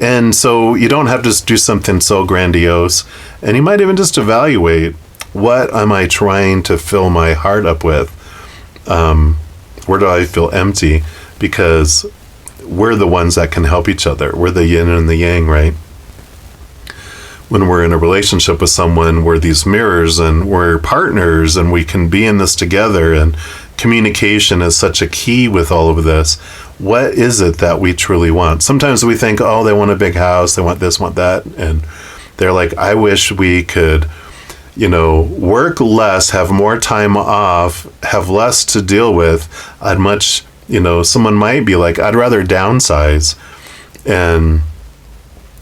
And so you don't have to do something so grandiose. And you might even just evaluate, what am I trying to fill my heart up with? Where do I feel empty? Because we're the ones that can help each other. We're the yin and the yang, right? When we're in a relationship with someone, we're these mirrors and we're partners and we can be in this together, and communication is such a key with all of this. What is it that we truly want? Sometimes we think, oh, they want a big house, they want this, want that. And they're like, I wish we could, work less, have more time off, have less to deal with. Someone might be like, I'd rather downsize and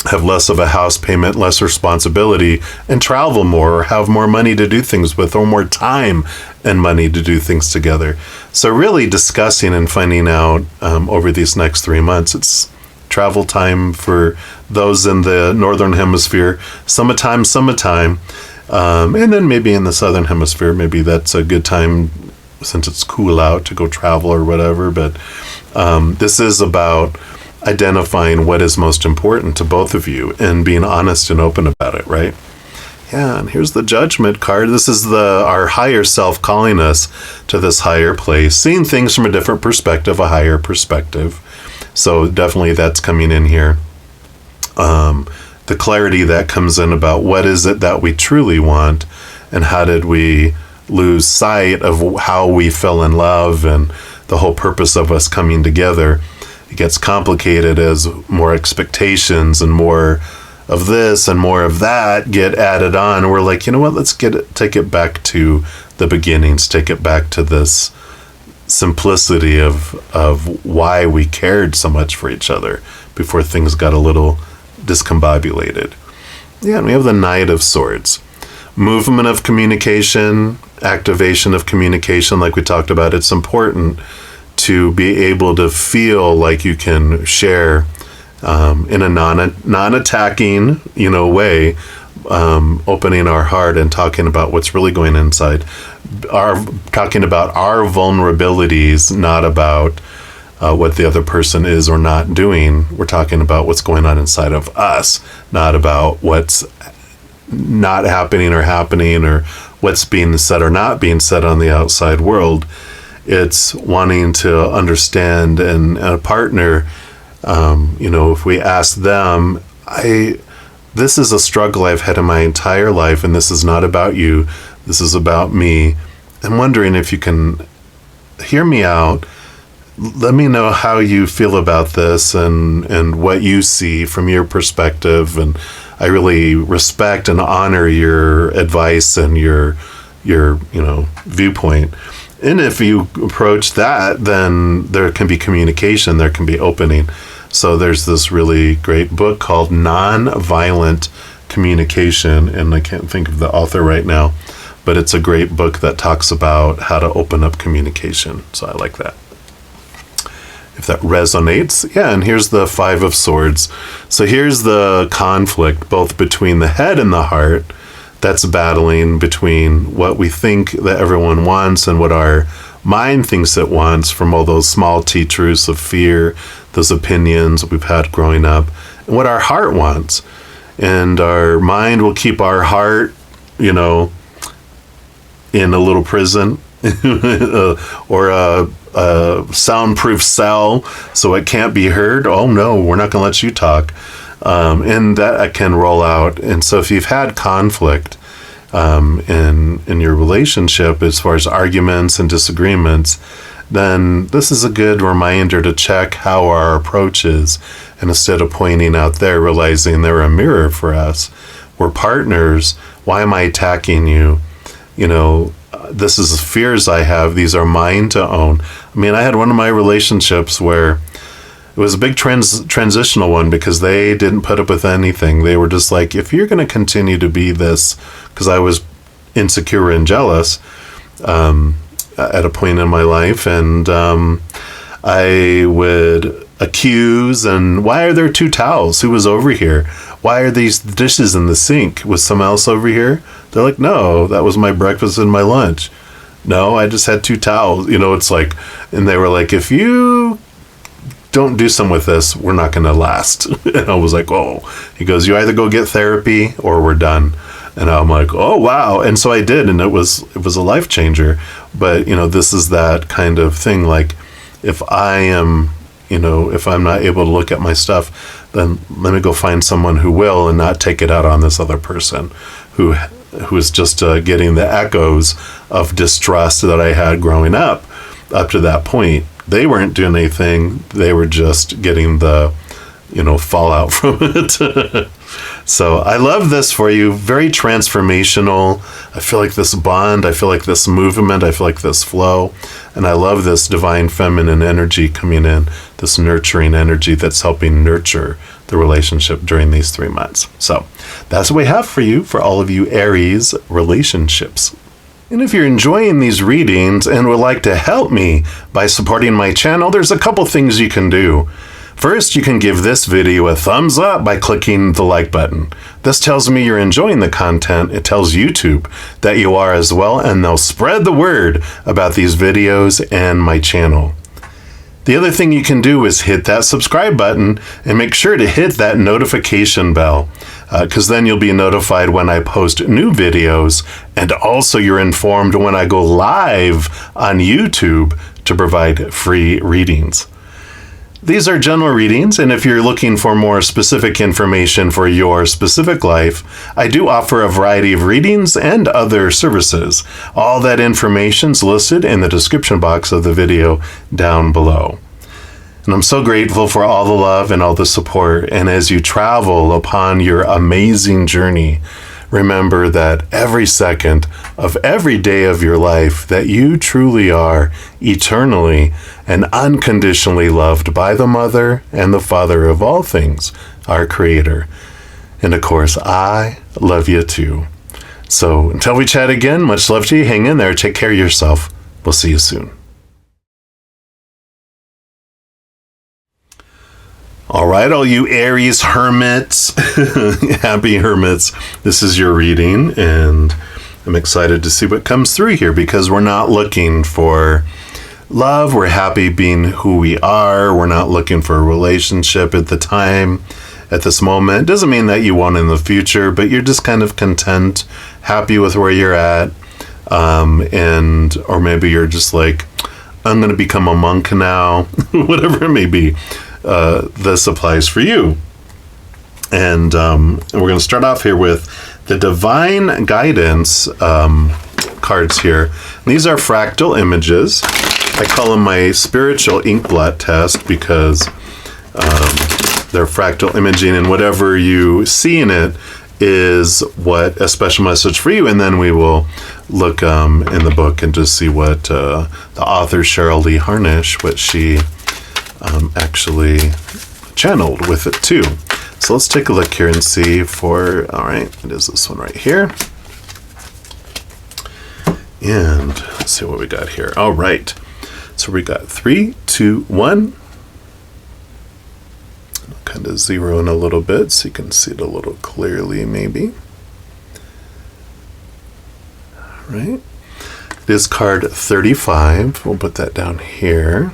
have less of a house payment, less responsibility, and travel more, or have more money to do things with, or more time and money to do things together. So really discussing and finding out over these next 3 months, it's travel time for those in the Northern Hemisphere, summertime, and then maybe in the Southern Hemisphere, maybe that's a good time since it's cool out to go travel or whatever. But this is about identifying what is most important to both of you and being honest and open about it, right? Yeah, and here's the Judgment card. This is our higher self calling us to this higher place, seeing things from a different perspective, a higher perspective. So definitely that's coming in here. the clarity that comes in about what is it that we truly want, and how did we lose sight of how we fell in love and the whole purpose of us coming together. It gets complicated as more expectations and more of this and more of that get added on. And we're like, you know what, let's take it back to the beginnings, take it back to this simplicity of why we cared so much for each other before things got a little discombobulated. Yeah, and we have the Knight of Swords. Movement of communication, activation of communication, like we talked about. It's important to be able to feel like you can share in a non-attacking, way, opening our heart and talking about what's really going inside. Talking about our vulnerabilities, not about what the other person is or not doing. We're talking about what's going on inside of us, not about what's not happening or what's being said or not being said on the outside world. It's wanting to understand and a partner, if we ask them, this is a struggle I've had in my entire life, and this is not about you, this is about me. I'm wondering if you can hear me out. Let me know how you feel about this and what you see from your perspective. And I really respect and honor your advice and your viewpoint. And if you approach that, then there can be communication, there can be opening. So there's this really great book called Nonviolent Communication, and I can't think of the author right now, but it's a great book that talks about how to open up communication. So I like that. If that resonates. Yeah, and here's the Five of Swords. So here's the conflict, both between the head and the heart, that's battling between what we think that everyone wants and what our mind thinks it wants, from all those small T truths of fear, those opinions we've had growing up, and what our heart wants. And our mind will keep our heart, in a little prison or a soundproof cell so it can't be heard. Oh no, we're not going to let you talk. And that can roll out. And so if you've had conflict in your relationship as far as arguments and disagreements, then this is a good reminder to check how our approach is. And instead of pointing out there, realizing they're a mirror for us. We're partners. Why am I attacking you? This is fears I have. These are mine to own. I mean, I had one of my relationships where it was a big transitional one because they didn't put up with anything. They were just like, if you're going to continue to be this, because I was insecure and jealous at a point in my life, and I would accuse, and why are there two towels? Who was over here? Why are these dishes in the sink? Was someone else over here? They're like, no, that was my breakfast and my lunch. No, I just had two towels. It's like, and they were like, if you don't do something with this, we're not going to last. And I was like, oh. He goes, you either go get therapy or we're done. And I'm like, oh, wow. And so I did, and it was a life changer. But, this is that kind of thing. Like, if I am, if I'm not able to look at my stuff, then let me go find someone who will and not take it out on this other person who is just getting the echoes of distrust that I had growing up to that point. They weren't doing anything. They were just getting the, fallout from it. So I love this for you. Very transformational. I feel like this bond. I feel like this movement. I feel like this flow. And I love this divine feminine energy coming in, this nurturing energy that's helping nurture the relationship during these 3 months. So that's what we have for you, for all of you Aries relationships. And if you're enjoying these readings and would like to help me by supporting my channel, there's a couple things you can do. First, you can give this video a thumbs up by clicking the like button. This tells me you're enjoying the content. It tells YouTube that you are as well, and they'll spread the word about these videos and my channel. The other thing you can do is hit that subscribe button and make sure to hit that notification bell, because then you'll be notified when I post new videos, and also you're informed when I go live on YouTube to provide free readings. these are general readings, and if you're looking for more specific information for your specific life, I do offer a variety of readings and other services. All that information's listed in the description box of the video down below. And I'm so grateful for all the love and all the support. And as you travel upon your amazing journey, remember that every second of every day of your life that you truly are eternally and unconditionally loved by the Mother and the Father of all things, our Creator. And of course, I love you too. So until we chat again, much love to you. Hang in there. Take care of yourself. We'll see you soon. All right, all you Aries hermits, happy hermits, this is your reading, and I'm excited to see what comes through here because we're not looking for love. We're happy being who we are. We're not looking for a relationship at the time, at this moment. It doesn't mean that you won't in the future, but you're just kind of content, happy with where you're at, or maybe you're just like, I'm going to become a monk now, whatever it may be. This applies for you. And we're going to start off here with the Divine Guidance cards here. These are fractal images. I call them my spiritual ink blot test because they're fractal imaging, and whatever you see in it is what a special message for you. And then we will look in the book and just see what the author Cheryl Lee Harnish, what she actually channeled with it too. So let's take a look here and see for, all right, it is this one right here. And let's see what we got here. All right. So we got 3, 2, 1. I'll kind of zero in a little bit so you can see it a little clearly maybe. All right. It is card 35. We'll put that down here.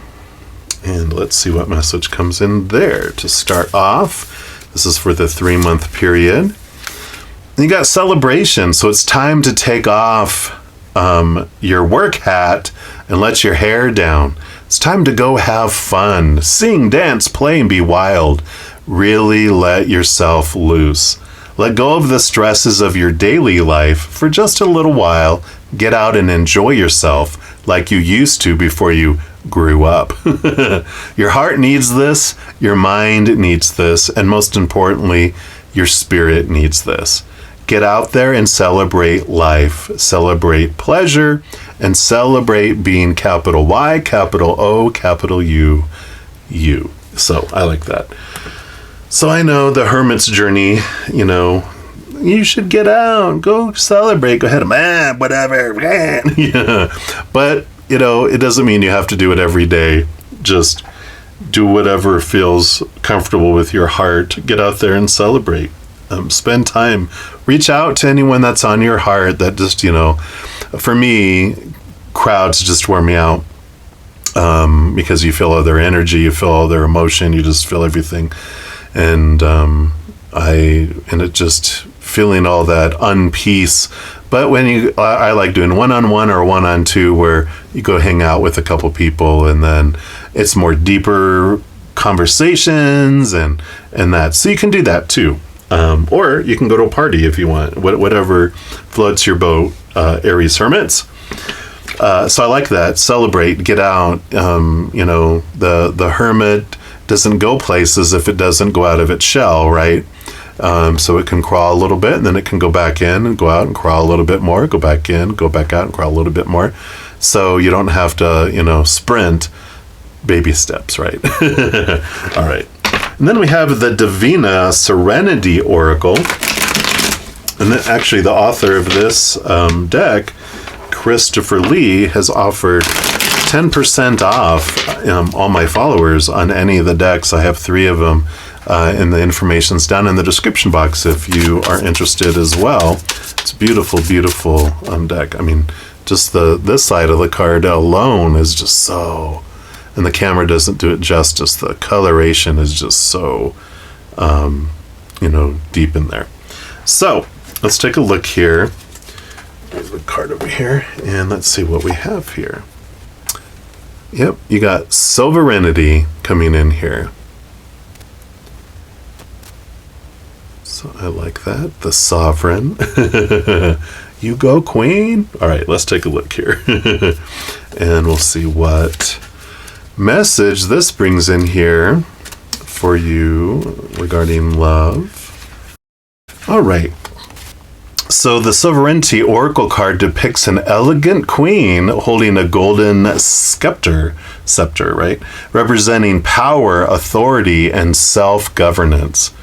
And let's see what message comes in there to start off. This is for the 3-month period. You got celebration, so it's time to take off your work hat and let your hair down. It's time to go have fun. Sing, dance, play, and be wild. Really let yourself loose. Let go of the stresses of your daily life for just a little while. Get out and enjoy yourself like you used to before you grew up. Your heart needs this, your mind needs this, and most importantly, your spirit needs this. Get out there and celebrate life, celebrate pleasure, and celebrate being capital Y, capital O, capital U, you. So I like that. So I know the hermit's journey, you should get out, go celebrate, go ahead, whatever. Yeah. But it doesn't mean you have to do it every day. Just do whatever feels comfortable with your heart. Get out there and celebrate. Spend time. Reach out to anyone that's on your heart that just, for me, crowds just wear me out because you feel all their energy, you feel all their emotion, you just feel everything. And it just feeling all that unpeace. But when I like doing one-on-one or one-on-two where you go hang out with a couple people and then it's more deeper conversations and that. So you can do that too. Or you can go to a party if you want, whatever floats your boat, Aries hermits. So I like that. Celebrate, get out. The hermit doesn't go places if it doesn't go out of its shell, right? So it can crawl a little bit and then it can go back in and go out and crawl a little bit more, go back in, go back out and crawl a little bit more. So you don't have to, sprint, baby steps, right? All right. And then we have the Divina Serenity Oracle. And then actually the author of this deck, Christopher Lee, has offered 10% off all my followers on any of the decks. I have 3 of them. And the information's down in the description box if you are interested as well. It's a beautiful, beautiful deck. I mean, just this side of the card alone is just so, and the camera doesn't do it justice. The coloration is just so, deep in there. So let's take a look here. There's the card over here, and let's see what we have here. Yep, you got sovereignty coming in here. So I like that. The sovereign. You go, queen. All right, let's take a look here. And we'll see what message this brings in here for you regarding love. All right. So the Sovereignty Oracle card depicts an elegant queen holding a golden scepter, right? Representing power, authority, and self-governance.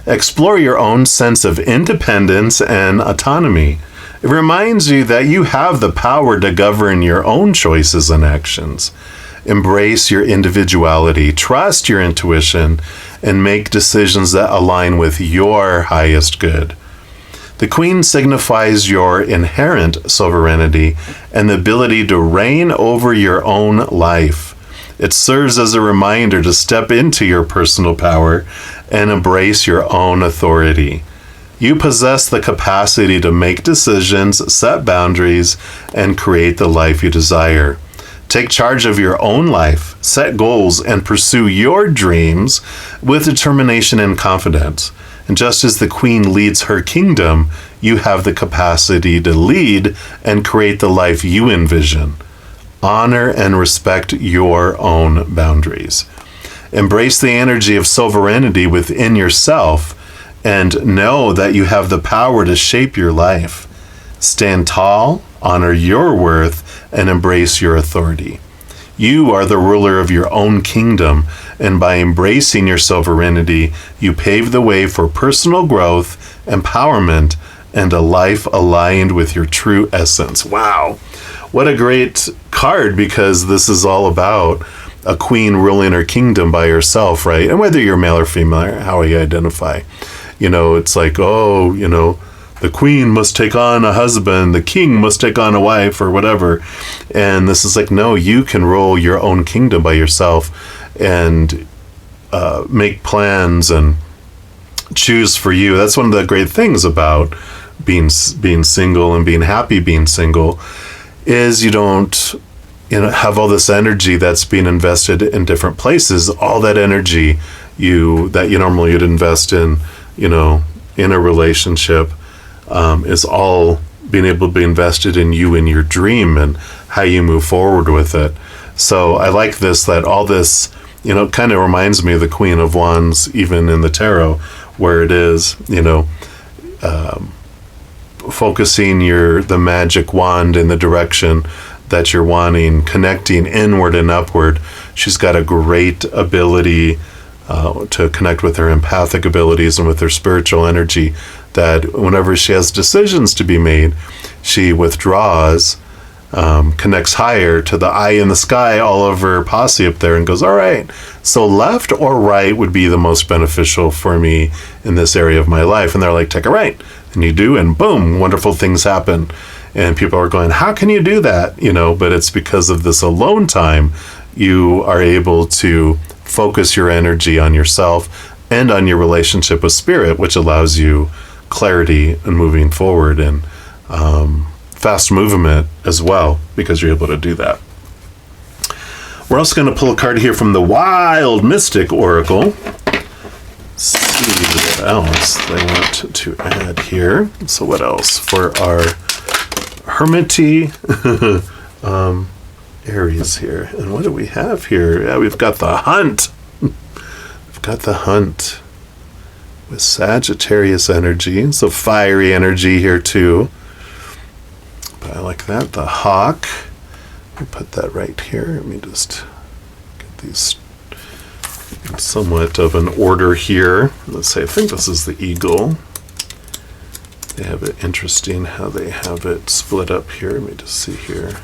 Explore your own sense of independence and autonomy. It reminds you that you have the power to govern your own choices and actions. Embrace your individuality, trust your intuition, and make decisions that align with your highest good. The Queen signifies your inherent sovereignty and the ability to reign over your own life. It serves as a reminder to step into your personal power and embrace your own authority. You possess the capacity to make decisions, set boundaries, and create the life you desire. Take charge of your own life, set goals, and pursue your dreams with determination and confidence. And just as the Queen leads her kingdom, you have the capacity to lead and create the life you envision. Honor and respect your own boundaries. Embrace the energy of sovereignty within yourself and know that you have the power to shape your life. Stand tall, honor your worth, and embrace your authority. You are the ruler of your own kingdom, and by embracing your sovereignty, you pave the way for personal growth, empowerment, and a life aligned with your true essence. Wow, what a great card, because this is all about a queen ruling her kingdom by herself, right? And whether you're male or female, how you identify. It's like, the queen must take on a husband, the king must take on a wife, or whatever. And this is like, no, you can rule your own kingdom by yourself and make plans and choose for you. That's one of the great things about being single and being happy being single, is you don't have all this energy that's being invested in different places. All that energy that you normally would invest in, in a relationship, is all being able to be invested in you and your dream and how you move forward with it. So I like this, that all this, kind of reminds me of the Queen of Wands, even in the tarot, where it is, focusing the magic wand in the direction that you're wanting, connecting inward and upward. She's got a great ability to connect with her empathic abilities and with her spiritual energy, that whenever she has decisions to be made, she withdraws, connects higher to the eye in the sky all of her posse up there and goes, all right, so left or right would be the most beneficial for me in this area of my life. And they're like, take a right. And you do, and boom, wonderful things happen. And people are going, how can you do that? But it's because of this alone time, you are able to focus your energy on yourself and on your relationship with spirit, which allows you clarity and moving forward, and fast movement as well, because you're able to do that. We're also going to pull a card here from the Wild Mystic Oracle. See what else they want to add here. So what else for our Hermity Aries here? And what do we have here? Yeah, we've got the Hunt. We've got the Hunt with Sagittarius energy. So fiery energy here too. But I like that. The Hawk. Let me put that right here. Let me just get these in somewhat of an order here. Let's say, I think this is the Eagle. They have it interesting how they have it split up here. Let me just see here.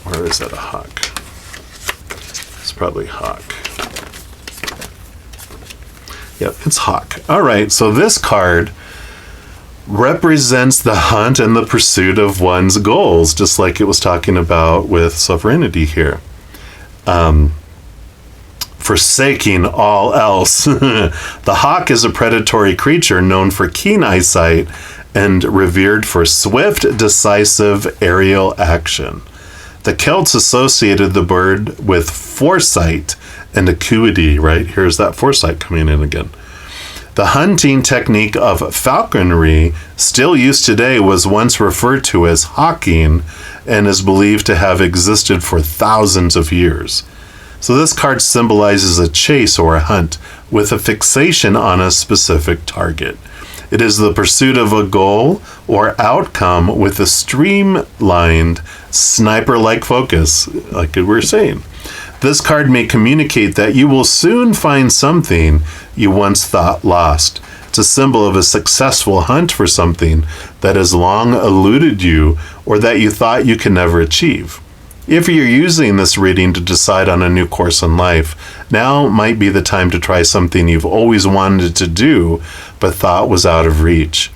Or is that a Hawk? It's probably Hawk. Yep, it's Hawk. All right, so this card represents the hunt and the pursuit of one's goals, just like it was talking about with sovereignty here. Forsaking all else. The hawk is a predatory creature known for keen eyesight and revered for swift, decisive aerial action. The Celts associated the bird with foresight and acuity, right? Here's that foresight coming in again. The hunting technique of falconry, still used today, was once referred to as hawking and is believed to have existed for thousands of years. So this card symbolizes a chase or a hunt with a fixation on a specific target. It is the pursuit of a goal or outcome with a streamlined, sniper-like focus, like we were saying. This card may communicate that you will soon find something you once thought lost. It's a symbol of a successful hunt for something that has long eluded you or that you thought you could never achieve. If you're using this reading to decide on a new course in life, now might be the time to try something you've always wanted to do but thought was out of reach.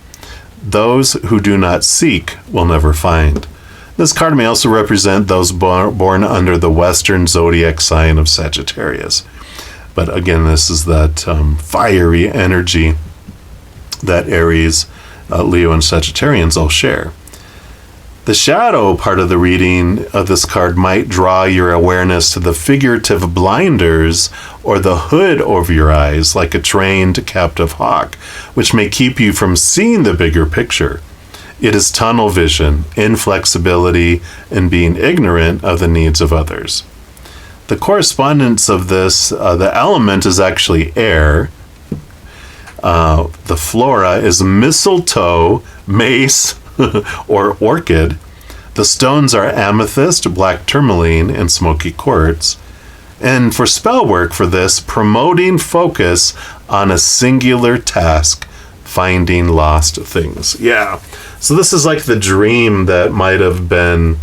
Those who do not seek will never find. This card may also represent those born under the Western zodiac sign of Sagittarius. But again, this is that fiery energy that Aries, Leo, and Sagittarians all share. The shadow part of the reading of this card might draw your awareness to the figurative blinders or the hood over your eyes, like a trained captive hawk, which may keep you from seeing the bigger picture. It is tunnel vision, inflexibility, and being ignorant of the needs of others. The correspondence of this, the element is actually air. The flora is mistletoe, mace, or orchid. The stones are amethyst, black tourmaline, and smoky quartz. And for spell work for this, promoting focus on a singular task, finding lost things. Yeah. So this is like the dream that might have been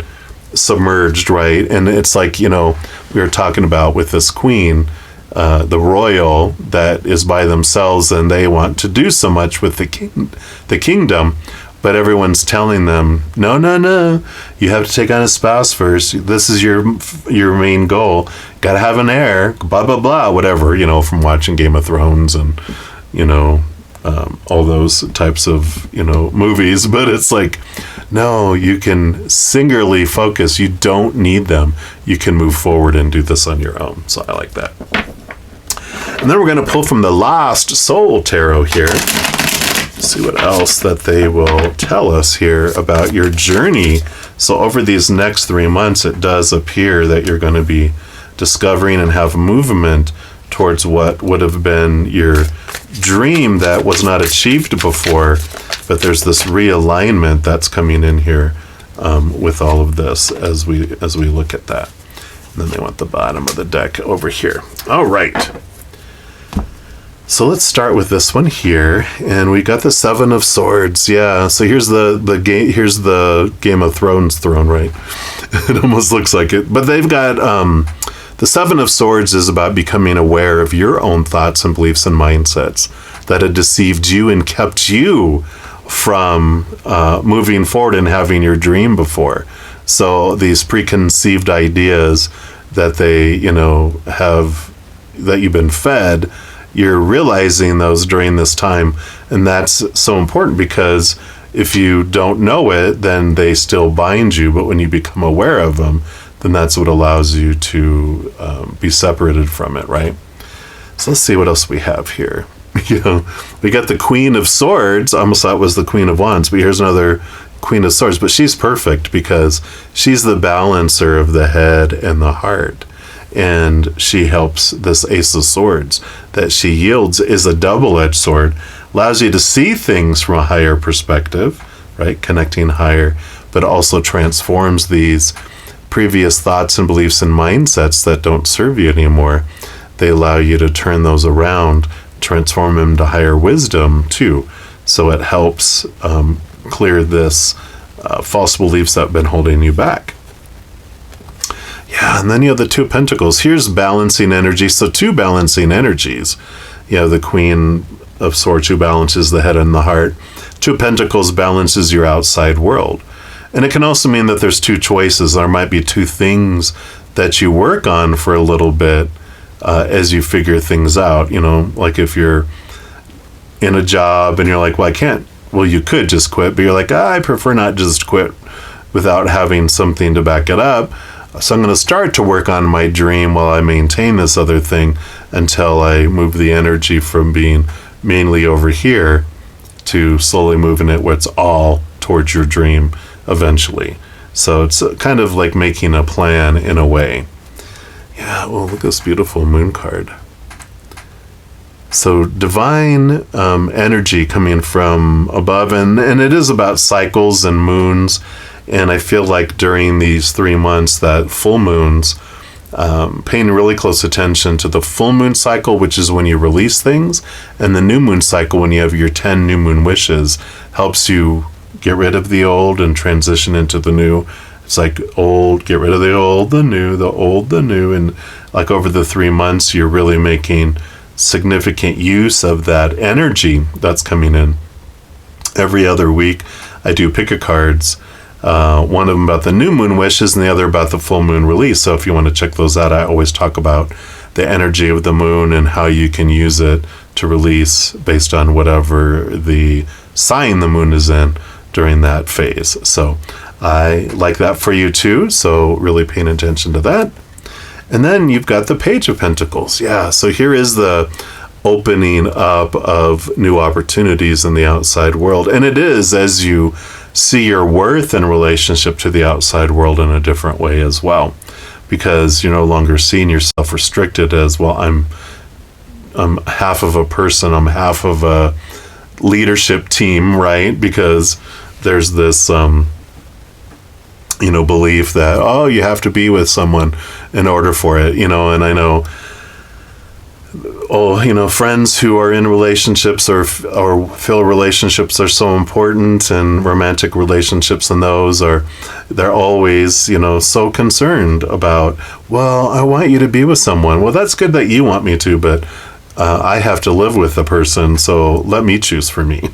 submerged, right? And it's like, we were talking about with this queen, the royal that is by themselves, and they want to do so much with the kingdom. But everyone's telling them, no, you have to take on a spouse first. This is your main goal. Got to have an heir, blah, blah, blah, whatever, from watching Game of Thrones and, all those types of, movies. But it's like, no, you can singularly focus. You don't need them. You can move forward and do this on your own. So I like that. And then we're going to pull from the Lost Soul Tarot here. See what else that they will tell us here about your journey. So over these next 3 months, it does appear that you're going to be discovering and have movement towards what would have been your dream that was not achieved before. But there's this realignment that's coming in here with all of this as we look at that. And then they want the bottom of the deck over here. All right. So let's start with this one here, and we got the Seven of Swords. Yeah, so here's the Game of Thrones throne, right? It almost looks like it, but they've got the Seven of Swords is about becoming aware of your own thoughts and beliefs and mindsets that had deceived you and kept you from moving forward and having your dream before. So these preconceived ideas that that you've been fed. You're realizing those during this time, and that's so important because if you don't know it, then they still bind you, but when you become aware of them, then that's what allows you to be separated from it, right? So let's see what else we have here. We got the Queen of Swords. I almost thought it was the Queen of Wands, but here's another Queen of Swords, but she's perfect because she's the balancer of the head and the heart. And she helps this Ace of Swords that she yields is a double-edged sword, allows you to see things from a higher perspective, right? Connecting higher, but also transforms these previous thoughts and beliefs and mindsets that don't serve you anymore. They allow you to turn those around, transform them to higher wisdom too. So it helps clear this false beliefs that have been holding you back. Yeah, and then you have the Two of Pentacles. Here's balancing energy. So 2 balancing energies. You have the Queen of Swords who balances the head and the heart. 2 of Pentacles balances your outside world. And it can also mean that there's 2 choices. There might be 2 things that you work on for a little bit as you figure things out. Like if you're in a job and you're like, well, I can't. Well, you could just quit, but you're like, I prefer not just quit without having something to back it up. So I'm going to start to work on my dream while I maintain this other thing until I move the energy from being mainly over here to slowly moving it where it's all towards your dream eventually. So it's kind of like making a plan in a way. Yeah, well, look at this beautiful moon card. So divine energy coming from above, and it is about cycles and moons. And I feel like during these 3 months that full moons, paying really close attention to the full moon cycle, which is when you release things, and the new moon cycle when you have your 10 new moon wishes, helps you get rid of the old and transition into the new. It's like old, get rid of the old, the new, the old, the new. And like over the 3 months, you're really making significant use of that energy that's coming in. Every other week, I do pick a cards. One of them about the new moon wishes and the other about the full moon release. So if you want to check those out, I always talk about the energy of the moon and how you can use it to release based on whatever the sign the moon is in during that phase. So I like that for you too. So really paying attention to that. And then you've got the Page of Pentacles. Yeah, so here is the opening up of new opportunities in the outside world. And it is as you see your worth in relationship to the outside world in a different way as well. Because you're no longer seeing yourself restricted as, well, I'm half of a person, I'm half of a leadership team, right? Because there's this belief that, oh, you have to be with someone in order for it, and I know, friends who are in relationships or feel relationships are so important, and romantic relationships, and they're always, so concerned about, well, I want you to be with someone. Well, that's good that you want me to, but I have to live with the person, so let me choose for me.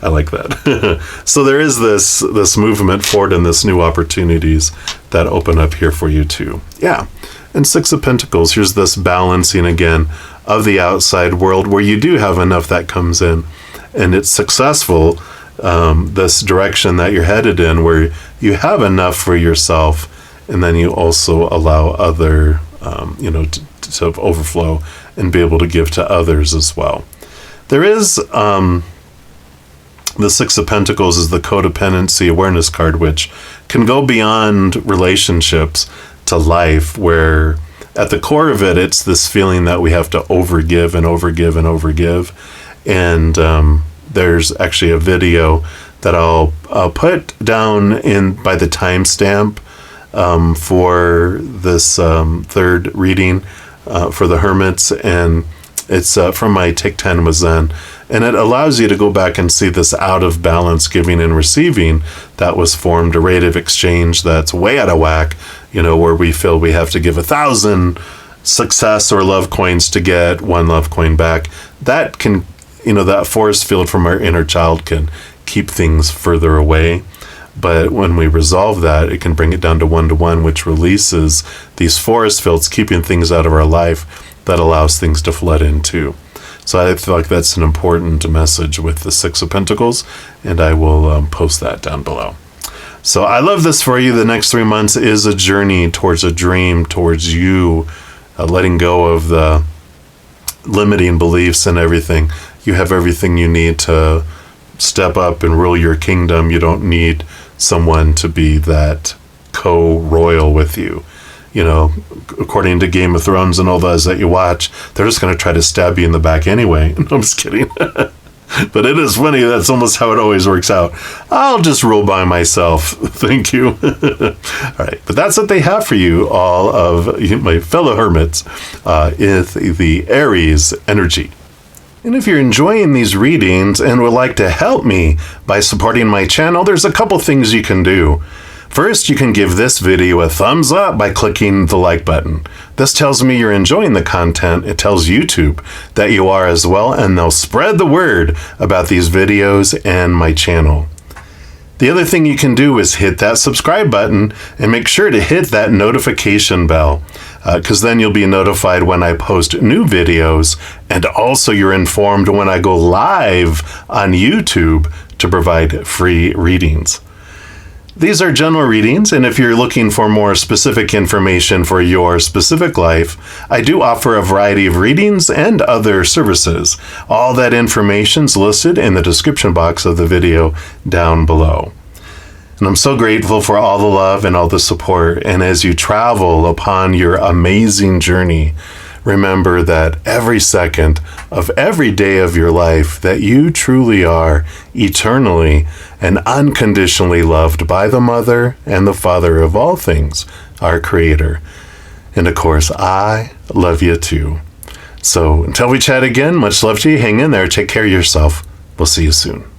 I like that. So there is this movement forward and this new opportunities that open up here for you too. Yeah. And Six of Pentacles, here's this balancing again of the outside world where you do have enough that comes in and it's successful, this direction that you're headed in where you have enough for yourself and then you also allow other, to overflow and be able to give to others as well. There is... The Six of Pentacles is the codependency awareness card, which can go beyond relationships to life, where at the core of it, it's this feeling that we have to overgive and overgive and overgive. And there's actually a video that I'll put down by the timestamp for this third reading for the Hermits, and it's from my Take 10 with Zen. And it allows you to go back and see this out of balance giving and receiving that was formed, a rate of exchange that's way out of whack, where we feel we have to give 1,000 success or love coins to get 1 love coin back. That can, that force field from our inner child can keep things further away. But when we resolve that, it can bring it down to 1-to-1, which releases these force fields, keeping things out of our life that allows things to flood in too. So I feel like that's an important message with the Six of Pentacles, and I will post that down below. So I love this for you. The next 3 months is a journey towards a dream, towards you letting go of the limiting beliefs and everything. You have everything you need to step up and rule your kingdom. You don't need someone to be that co-royal with you. According to Game of Thrones and all those that you watch, they're just going to try to stab you in the back anyway. No, I'm just kidding. But it is funny. That's almost how it always works out. I'll just rule by myself. Thank you. All right. But that's what they have for you, all of my fellow hermits, is the Aries energy. And if you're enjoying these readings and would like to help me by supporting my channel, there's a couple things you can do. First, you can give this video a thumbs up by clicking the like button. This tells me you're enjoying the content. It tells YouTube that you are as well, and they'll spread the word about these videos and my channel. The other thing you can do is hit that subscribe button and make sure to hit that notification bell, because then you'll be notified when I post new videos, and also you're informed when I go live on YouTube to provide free readings. These are general readings, and if you're looking for more specific information for your specific life, I do offer a variety of readings and other services. All that information's listed in the description box of the video down below. And I'm so grateful for all the love and all the support. And as you travel upon your amazing journey, remember that every second of every day of your life that you truly are eternally and unconditionally loved by the Mother and the Father of all things, our Creator. And of course, I love you too. So until we chat again, much love to you. Hang in there. Take care of yourself. We'll see you soon.